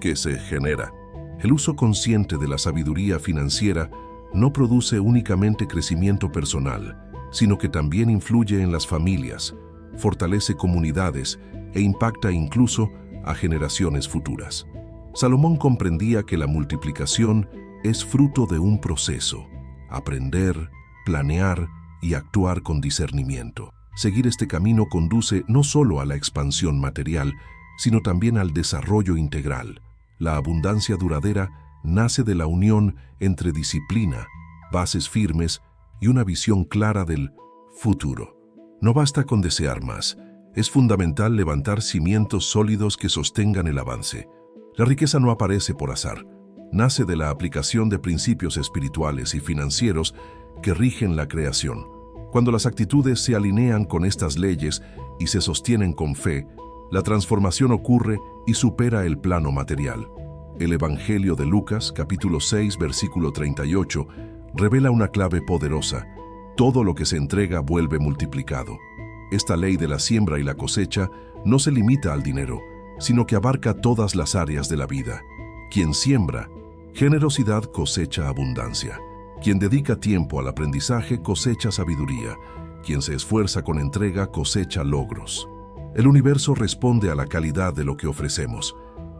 que se genera. El uso consciente de la sabiduría financiera no produce únicamente crecimiento personal, sino que también influye en las familias, fortalece comunidades e impacta incluso a generaciones futuras. Salomón comprendía que la multiplicación es fruto de un proceso: aprender, planear y actuar con discernimiento. Seguir este camino conduce no solo a la expansión material, sino también al desarrollo integral. La abundancia duradera nace de la unión entre disciplina, bases firmes y una visión clara del futuro. No basta con desear más. Es fundamental levantar cimientos sólidos que sostengan el avance. La riqueza no aparece por azar. Nace de la aplicación de principios espirituales y financieros que rigen la creación. Cuando las actitudes se alinean con estas leyes y se sostienen con fe, la transformación ocurre y supera el plano material. El Evangelio de Lucas, capítulo 6, versículo 38, revela una clave poderosa: todo lo que se entrega vuelve multiplicado. Esta ley de la siembra y la cosecha no se limita al dinero, sino que abarca todas las áreas de la vida. Quien siembra generosidad cosecha abundancia. Quien dedica tiempo al aprendizaje cosecha sabiduría. Quien se esfuerza con entrega cosecha logros. El universo responde a la calidad de lo que ofrecemos.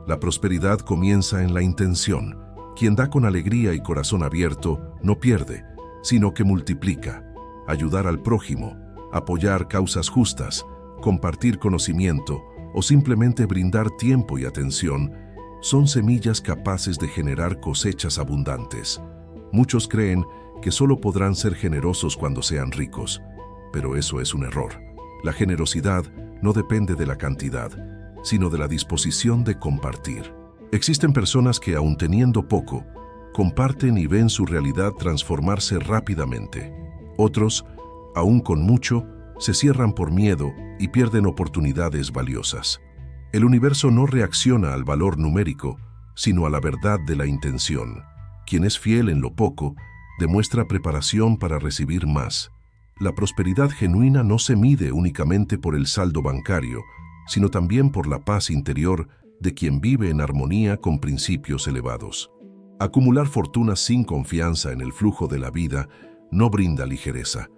La prosperidad comienza en la intención. Quien da con alegría y corazón abierto no pierde, sino que multiplica. Ayudar al prójimo, apoyar causas justas, compartir conocimiento o simplemente brindar tiempo y atención son semillas capaces de generar cosechas abundantes. Muchos creen que solo podrán ser generosos cuando sean ricos, pero eso es un error. La generosidad no depende de la cantidad, sino de la disposición de compartir. Existen personas que, aun teniendo poco, comparten y ven su realidad transformarse rápidamente. Otros, aun con mucho, se cierran por miedo y pierden oportunidades valiosas. El universo no reacciona al valor numérico, sino a la verdad de la intención. Quien es fiel en lo poco, demuestra preparación para recibir más. La prosperidad genuina no se mide únicamente por el saldo bancario, sino también por la paz interior de quien vive en armonía con principios elevados. Acumular fortuna sin confianza en el flujo de la vida no brinda ligereza.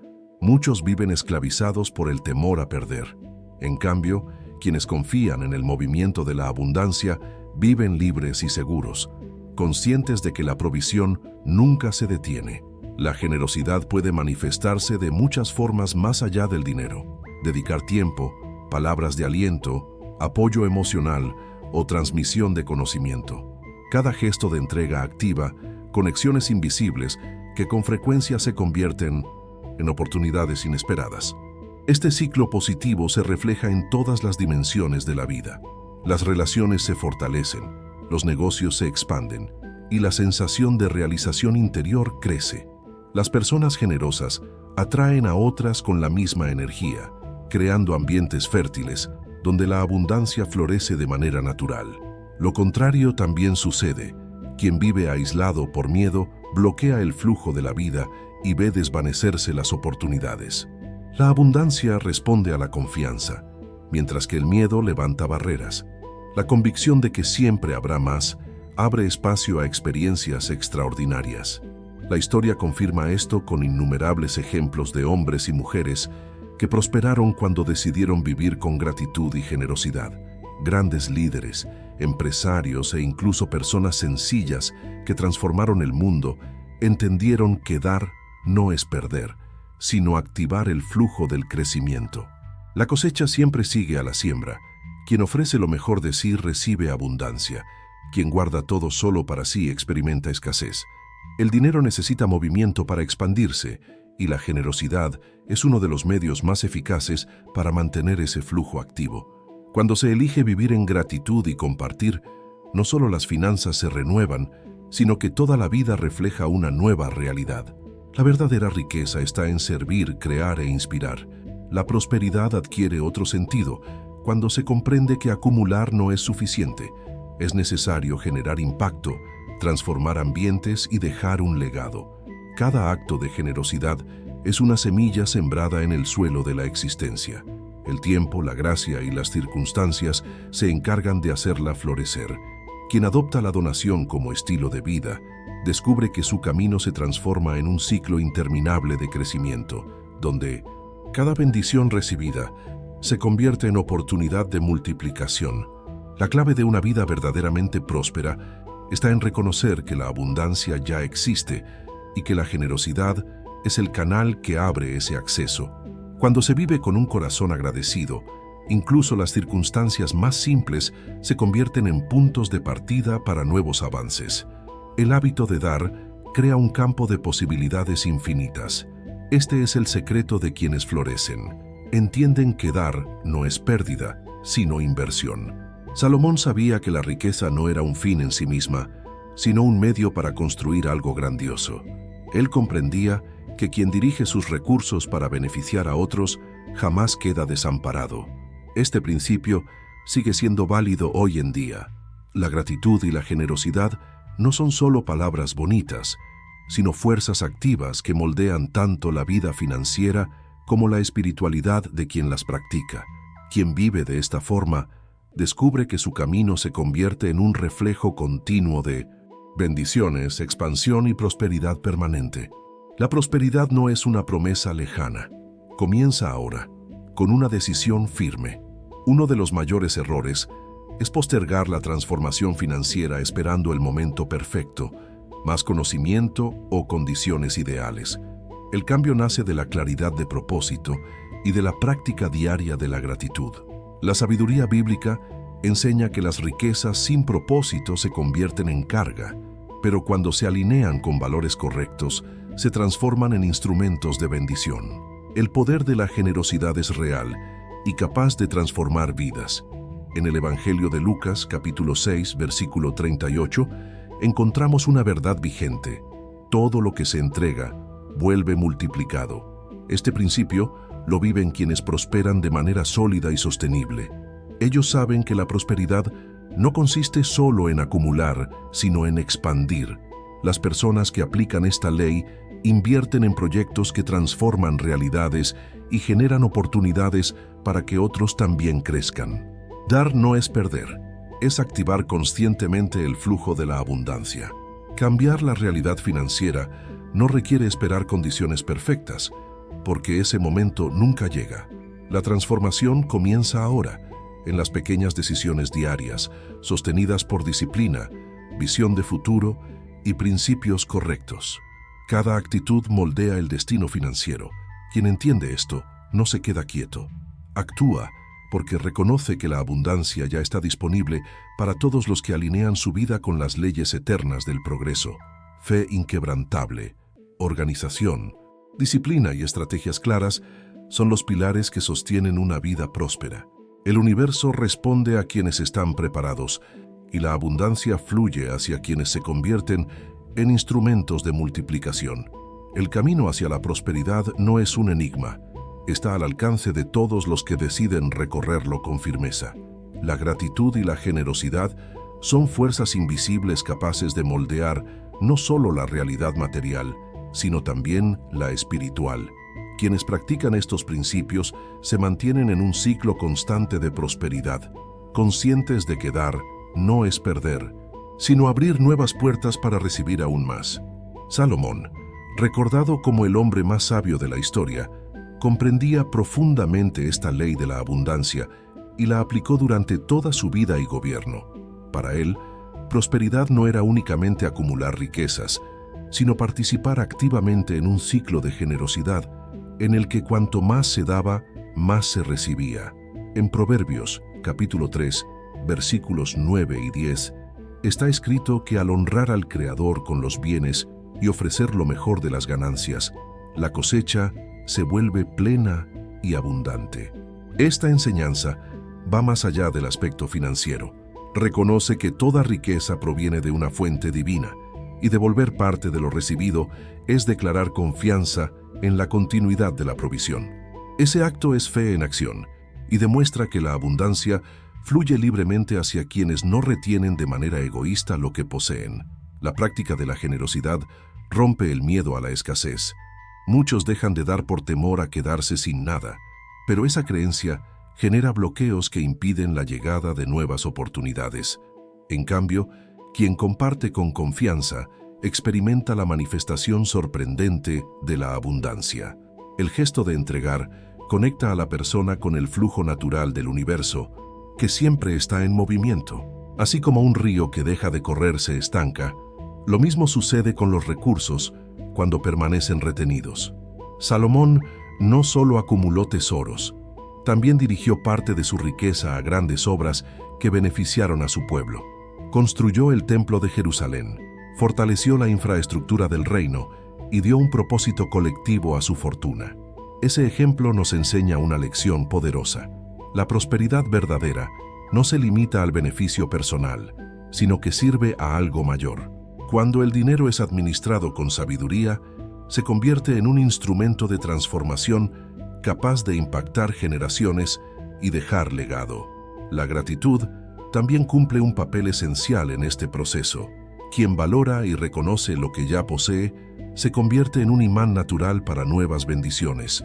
Muchos viven esclavizados por el temor a perder. En cambio, quienes confían en el movimiento de la abundancia viven libres y seguros, conscientes de que la provisión nunca se detiene. La generosidad puede manifestarse de muchas formas más allá del dinero. Dedicar tiempo, palabras de aliento, apoyo emocional o transmisión de conocimiento. Cada gesto de entrega activa conexiones invisibles que con frecuencia se convierten en oportunidades inesperadas. Este ciclo positivo se refleja en todas las dimensiones de la vida. Las relaciones se fortalecen, los negocios se expanden y la sensación de realización interior crece. Las personas generosas atraen a otras con la misma energía, creando ambientes fértiles donde la abundancia florece de manera natural. Lo contrario también sucede. Quien vive aislado por miedo bloquea el flujo de la vida y ve desvanecerse las oportunidades. La abundancia responde a la confianza, mientras que el miedo levanta barreras. La convicción de que siempre habrá más abre espacio a experiencias extraordinarias. La historia confirma esto con innumerables ejemplos de hombres y mujeres que prosperaron cuando decidieron vivir con gratitud y generosidad. Grandes líderes, empresarios e incluso personas sencillas que transformaron el mundo entendieron que dar no es perder, sino activar el flujo del crecimiento. La cosecha siempre sigue a la siembra. Quien ofrece lo mejor de sí recibe abundancia. Quien guarda todo solo para sí experimenta escasez. El dinero necesita movimiento para expandirse, y la generosidad es uno de los medios más eficaces para mantener ese flujo activo. Cuando se elige vivir en gratitud y compartir, no solo las finanzas se renuevan, sino que toda la vida refleja una nueva realidad. La verdadera riqueza está en servir, crear e inspirar. La prosperidad adquiere otro sentido cuando se comprende que acumular no es suficiente. Es necesario generar impacto, transformar ambientes y dejar un legado. Cada acto de generosidad es una semilla sembrada en el suelo de la existencia. El tiempo, la gracia y las circunstancias se encargan de hacerla florecer. Quien adopta la donación como estilo de vida, descubre que su camino se transforma en un ciclo interminable de crecimiento, donde cada bendición recibida se convierte en oportunidad de multiplicación. La clave de una vida verdaderamente próspera está en reconocer que la abundancia ya existe y que la generosidad es el canal que abre ese acceso. Cuando se vive con un corazón agradecido, incluso las circunstancias más simples se convierten en puntos de partida para nuevos avances. El hábito de dar crea un campo de posibilidades infinitas. Este es el secreto de quienes florecen. Entienden que dar no es pérdida, sino inversión. Salomón sabía que la riqueza no era un fin en sí misma, sino un medio para construir algo grandioso. Él comprendía que quien dirige sus recursos para beneficiar a otros jamás queda desamparado. Este principio sigue siendo válido hoy en día. La gratitud y la generosidad no son solo palabras bonitas, sino fuerzas activas que moldean tanto la vida financiera como la espiritualidad de quien las practica. Quien vive de esta forma descubre que su camino se convierte en un reflejo continuo de bendiciones, expansión y prosperidad permanente. La prosperidad no es una promesa lejana. Comienza ahora, con una decisión firme. Uno de los mayores errores es postergar la transformación financiera esperando el momento perfecto, más conocimiento o condiciones ideales. El cambio nace de la claridad de propósito y de la práctica diaria de la gratitud. La sabiduría bíblica enseña que las riquezas sin propósito se convierten en carga, pero cuando se alinean con valores correctos, se transforman en instrumentos de bendición. El poder de la generosidad es real y capaz de transformar vidas. En el Evangelio de Lucas, capítulo 6, versículo 38, encontramos una verdad vigente. Todo lo que se entrega vuelve multiplicado. Este principio lo viven quienes prosperan de manera sólida y sostenible. Ellos saben que la prosperidad no consiste solo en acumular, sino en expandir. Las personas que aplican esta ley invierten en proyectos que transforman realidades y generan oportunidades para que otros también crezcan. Dar no es perder, es activar conscientemente el flujo de la abundancia. Cambiar la realidad financiera no requiere esperar condiciones perfectas, porque ese momento nunca llega. La transformación comienza ahora, en las pequeñas decisiones diarias, sostenidas por disciplina, visión de futuro y principios correctos. Cada actitud moldea el destino financiero. Quien entiende esto no se queda quieto. Actúa porque reconoce que la abundancia ya está disponible para todos los que alinean su vida con las leyes eternas del progreso. Fe inquebrantable, organización, disciplina y estrategias claras son los pilares que sostienen una vida próspera. El universo responde a quienes están preparados y la abundancia fluye hacia quienes se convierten en instrumentos de multiplicación. El camino hacia la prosperidad no es un enigma, está al alcance de todos los que deciden recorrerlo con firmeza. La gratitud y la generosidad son fuerzas invisibles capaces de moldear no solo la realidad material, sino también la espiritual. Quienes practican estos principios se mantienen en un ciclo constante de prosperidad, conscientes de que dar no es perder, sino abrir nuevas puertas para recibir aún más. Salomón, recordado como el hombre más sabio de la historia, comprendía profundamente esta ley de la abundancia y la aplicó durante toda su vida y gobierno. Para él, prosperidad no era únicamente acumular riquezas, sino participar activamente en un ciclo de generosidad en el que cuanto más se daba, más se recibía. En Proverbios, capítulo 3, versículos 9 y 10, está escrito que al honrar al Creador con los bienes y ofrecer lo mejor de las ganancias, la cosecha se vuelve plena y abundante. Esta enseñanza va más allá del aspecto financiero. Reconoce que toda riqueza proviene de una fuente divina, y devolver parte de lo recibido es declarar confianza en la continuidad de la provisión. Ese acto es fe en acción y demuestra que la abundancia fluye libremente hacia quienes no retienen de manera egoísta lo que poseen. La práctica de la generosidad rompe el miedo a la escasez. Muchos dejan de dar por temor a quedarse sin nada, pero esa creencia genera bloqueos que impiden la llegada de nuevas oportunidades. En cambio, quien comparte con confianza experimenta la manifestación sorprendente de la abundancia. El gesto de entregar conecta a la persona con el flujo natural del universo, que siempre está en movimiento. Así como un río que deja de correr se estanca, lo mismo sucede con los recursos cuando permanecen retenidos. Salomón no solo acumuló tesoros, también dirigió parte de su riqueza a grandes obras que beneficiaron a su pueblo. Construyó el Templo de Jerusalén, fortaleció la infraestructura del reino y dio un propósito colectivo a su fortuna. Ese ejemplo nos enseña una lección poderosa. La prosperidad verdadera no se limita al beneficio personal, sino que sirve a algo mayor. Cuando el dinero es administrado con sabiduría, se convierte en un instrumento de transformación capaz de impactar generaciones y dejar legado. La gratitud también cumple un papel esencial en este proceso. Quien valora y reconoce lo que ya posee, se convierte en un imán natural para nuevas bendiciones.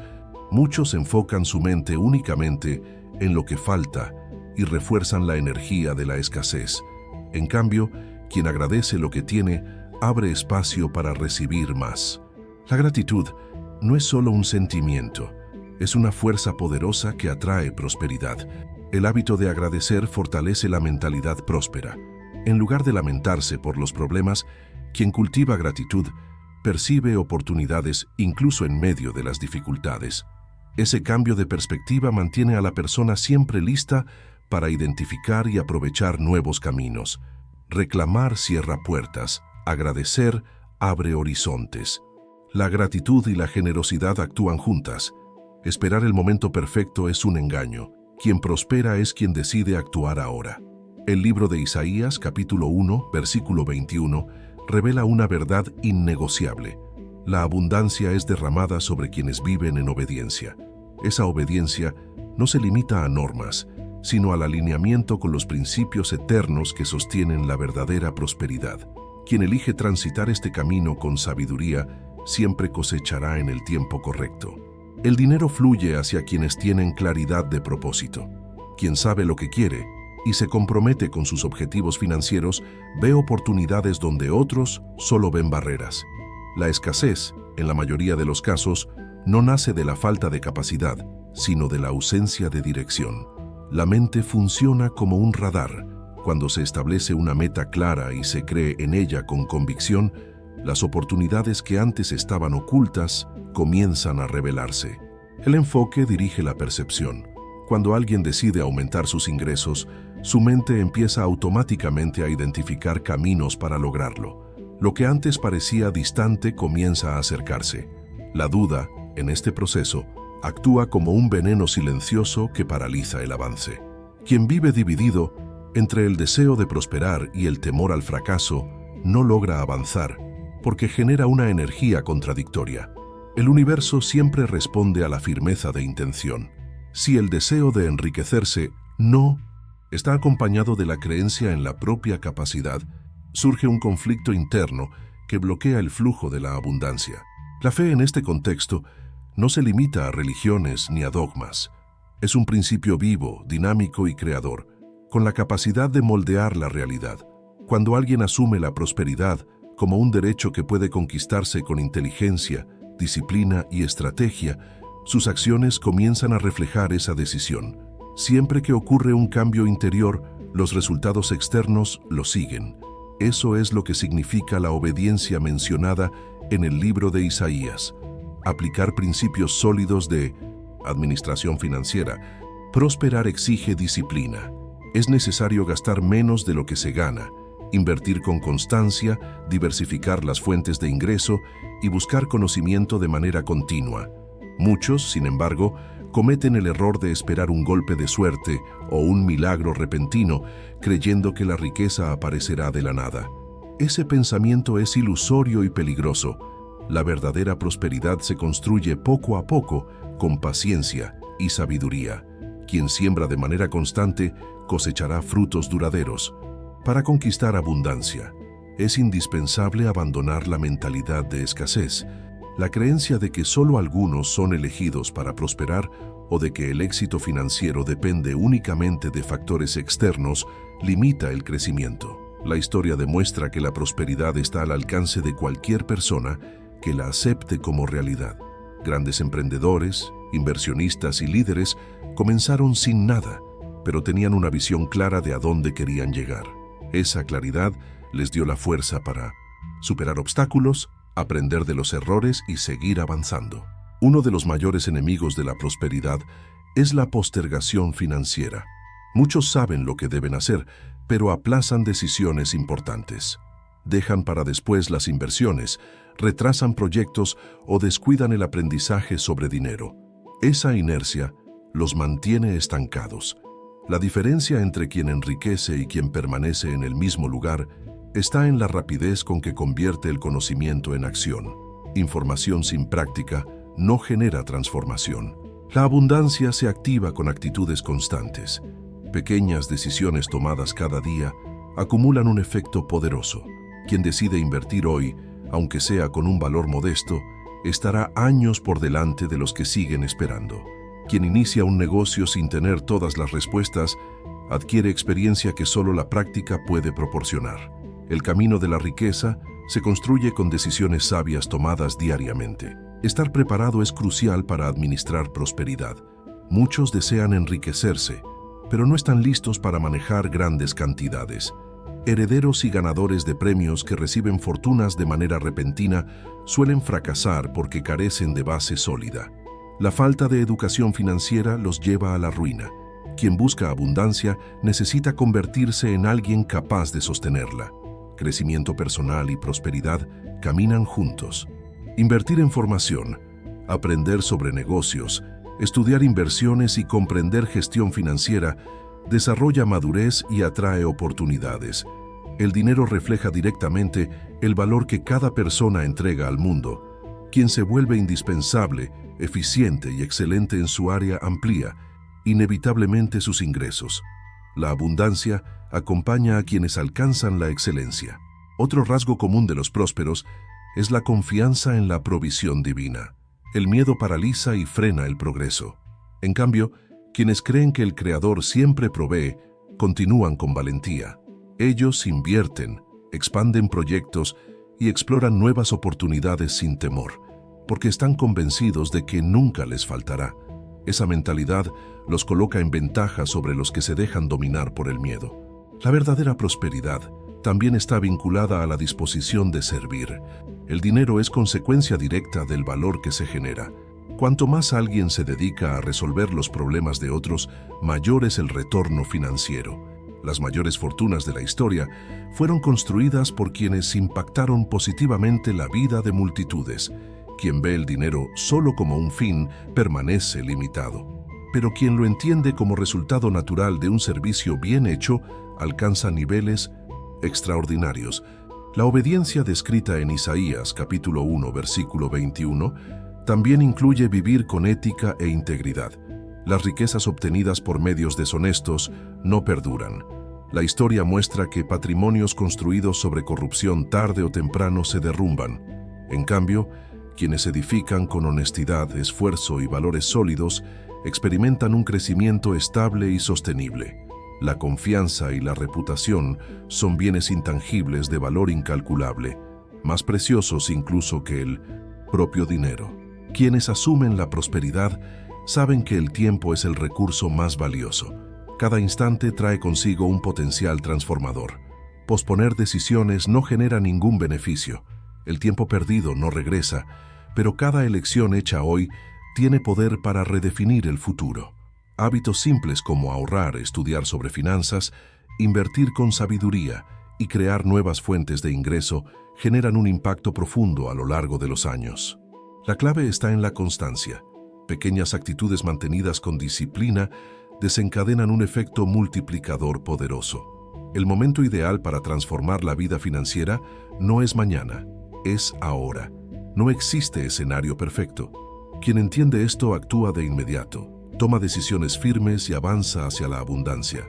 Muchos enfocan su mente únicamente en lo que falta y refuerzan la energía de la escasez. En cambio, quien agradece lo que tiene, abre espacio para recibir más. La gratitud no es solo un sentimiento, es una fuerza poderosa que atrae prosperidad. El hábito de agradecer fortalece la mentalidad próspera. En lugar de lamentarse por los problemas, quien cultiva gratitud percibe oportunidades incluso en medio de las dificultades. Ese cambio de perspectiva mantiene a la persona siempre lista para identificar y aprovechar nuevos caminos. Reclamar cierra puertas, agradecer abre horizontes. La gratitud y la generosidad actúan juntas. Esperar el momento perfecto es un engaño. Quien prospera es quien decide actuar ahora. El libro de Isaías, capítulo 1, versículo 21, revela una verdad innegociable. La abundancia es derramada sobre quienes viven en obediencia. Esa obediencia no se limita a normas, sino al alineamiento con los principios eternos que sostienen la verdadera prosperidad. Quien elige transitar este camino con sabiduría siempre cosechará en el tiempo correcto. El dinero fluye hacia quienes tienen claridad de propósito. Quien sabe lo que quiere y se compromete con sus objetivos financieros ve oportunidades donde otros solo ven barreras. La escasez, en la mayoría de los casos, no nace de la falta de capacidad, sino de la ausencia de dirección. La mente funciona como un radar. Cuando se establece una meta clara y se cree en ella con convicción, las oportunidades que antes estaban ocultas comienzan a revelarse. El enfoque dirige la percepción. Cuando alguien decide aumentar sus ingresos, su mente empieza automáticamente a identificar caminos para lograrlo. Lo que antes parecía distante comienza a acercarse. La duda, en este proceso, actúa como un veneno silencioso que paraliza el avance. Quien vive dividido entre el deseo de prosperar y el temor al fracaso no logra avanzar porque genera una energía contradictoria. El universo siempre responde a la firmeza de intención. Si el deseo de enriquecerse no está acompañado de la creencia en la propia capacidad, surge un conflicto interno que bloquea el flujo de la abundancia. La fe en este contexto no se limita a religiones ni a dogmas. Es un principio vivo, dinámico y creador, con la capacidad de moldear la realidad. Cuando alguien asume la prosperidad como un derecho que puede conquistarse con inteligencia, disciplina y estrategia, sus acciones comienzan a reflejar esa decisión. Siempre que ocurre un cambio interior, los resultados externos lo siguen. Eso es lo que significa la obediencia mencionada en el libro de Isaías. Aplicar principios sólidos de administración financiera. Prosperar exige disciplina. Es necesario gastar menos de lo que se gana, invertir con constancia, diversificar las fuentes de ingreso y buscar conocimiento de manera continua. Muchos, sin embargo, cometen el error de esperar un golpe de suerte o un milagro repentino, creyendo que la riqueza aparecerá de la nada. Ese pensamiento es ilusorio y peligroso. La verdadera prosperidad se construye poco a poco, con paciencia y sabiduría. Quien siembra de manera constante cosechará frutos duraderos. Para conquistar abundancia, es indispensable abandonar la mentalidad de escasez, la creencia de que solo algunos son elegidos para prosperar o de que el éxito financiero depende únicamente de factores externos limita el crecimiento. La historia demuestra que la prosperidad está al alcance de cualquier persona que la acepte como realidad. Grandes emprendedores, inversionistas y líderes comenzaron sin nada, pero tenían una visión clara de a dónde querían llegar. Esa claridad les dio la fuerza para superar obstáculos, aprender de los errores y seguir avanzando. Uno de los mayores enemigos de la prosperidad es la postergación financiera. Muchos saben lo que deben hacer, pero aplazan decisiones importantes. Dejan para después las inversiones, retrasan proyectos o descuidan el aprendizaje sobre dinero. Esa inercia los mantiene estancados. La diferencia entre quien enriquece y quien permanece en el mismo lugar está en la rapidez con que convierte el conocimiento en acción. Información sin práctica no genera transformación. La abundancia se activa con actitudes constantes. Pequeñas decisiones tomadas cada día acumulan un efecto poderoso. Quien decide invertir hoy, aunque sea con un valor modesto, estará años por delante de los que siguen esperando. Quien inicia un negocio sin tener todas las respuestas, adquiere experiencia que solo la práctica puede proporcionar. El camino de la riqueza se construye con decisiones sabias tomadas diariamente. Estar preparado es crucial para administrar prosperidad. Muchos desean enriquecerse, pero no están listos para manejar grandes cantidades. Herederos y ganadores de premios que reciben fortunas de manera repentina suelen fracasar porque carecen de base sólida. La falta de educación financiera los lleva a la ruina. Quien busca abundancia necesita convertirse en alguien capaz de sostenerla. Crecimiento personal y prosperidad caminan juntos. Invertir en formación, aprender sobre negocios, estudiar inversiones y comprender gestión financiera desarrolla madurez y atrae oportunidades. El dinero refleja directamente el valor que cada persona entrega al mundo. Quien se vuelve indispensable, eficiente y excelente en su área amplía inevitablemente sus ingresos. La abundancia acompaña a quienes alcanzan la excelencia. Otro rasgo común de los prósperos es la confianza en la provisión divina. El miedo paraliza y frena el progreso. En cambio, quienes creen que el Creador siempre provee, continúan con valentía. Ellos invierten, expanden proyectos y exploran nuevas oportunidades sin temor, porque están convencidos de que nunca les faltará. Esa mentalidad los coloca en ventaja sobre los que se dejan dominar por el miedo. La verdadera prosperidad también está vinculada a la disposición de servir. El dinero es consecuencia directa del valor que se genera. Cuanto más alguien se dedica a resolver los problemas de otros, mayor es el retorno financiero. Las mayores fortunas de la historia fueron construidas por quienes impactaron positivamente la vida de multitudes. Quien ve el dinero solo como un fin permanece limitado. Pero quien lo entiende como resultado natural de un servicio bien hecho alcanza niveles extraordinarios. La obediencia descrita en Isaías capítulo 1, versículo 21, también incluye vivir con ética e integridad. Las riquezas obtenidas por medios deshonestos no perduran. La historia muestra que patrimonios construidos sobre corrupción tarde o temprano se derrumban. En cambio, quienes edifican con honestidad, esfuerzo y valores sólidos experimentan un crecimiento estable y sostenible. La confianza y la reputación son bienes intangibles de valor incalculable, más preciosos incluso que el propio dinero. Quienes asumen la prosperidad saben que el tiempo es el recurso más valioso. Cada instante trae consigo un potencial transformador. Posponer decisiones no genera ningún beneficio. El tiempo perdido no regresa, pero cada elección hecha hoy tiene poder para redefinir el futuro. Hábitos simples como ahorrar, estudiar sobre finanzas, invertir con sabiduría y crear nuevas fuentes de ingreso generan un impacto profundo a lo largo de los años. La clave está en la constancia. Pequeñas actitudes mantenidas con disciplina desencadenan un efecto multiplicador poderoso. El momento ideal para transformar la vida financiera no es mañana, es ahora. No existe escenario perfecto. Quien entiende esto actúa de inmediato, toma decisiones firmes y avanza hacia la abundancia.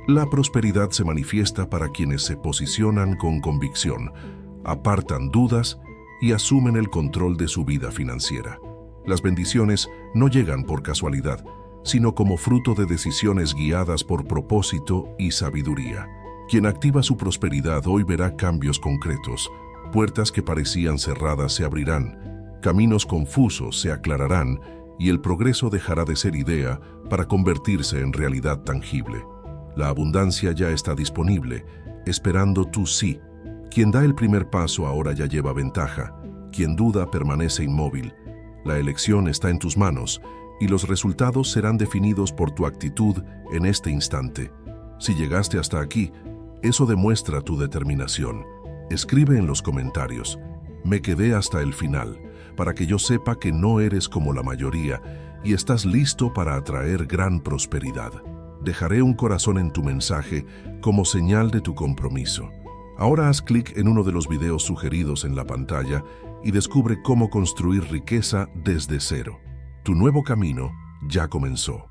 La prosperidad se manifiesta para quienes se posicionan con convicción, apartan dudas y asumen el control de su vida financiera. Las bendiciones no llegan por casualidad, sino como fruto de decisiones guiadas por propósito y sabiduría. Quien activa su prosperidad hoy verá cambios concretos. Puertas que parecían cerradas se abrirán, caminos confusos se aclararán y el progreso dejará de ser idea para convertirse en realidad tangible. La abundancia ya está disponible, esperando tu sí. Quien da el primer paso ahora ya lleva ventaja. Quien duda permanece inmóvil. La elección está en tus manos y los resultados serán definidos por tu actitud en este instante. Si llegaste hasta aquí, eso demuestra tu determinación. Escribe en los comentarios, me quedé hasta el final, para que yo sepa que no eres como la mayoría y estás listo para atraer gran prosperidad. Dejaré un corazón en tu mensaje como señal de tu compromiso. Ahora haz clic en uno de los videos sugeridos en la pantalla y descubre cómo construir riqueza desde cero. Tu nuevo camino ya comenzó.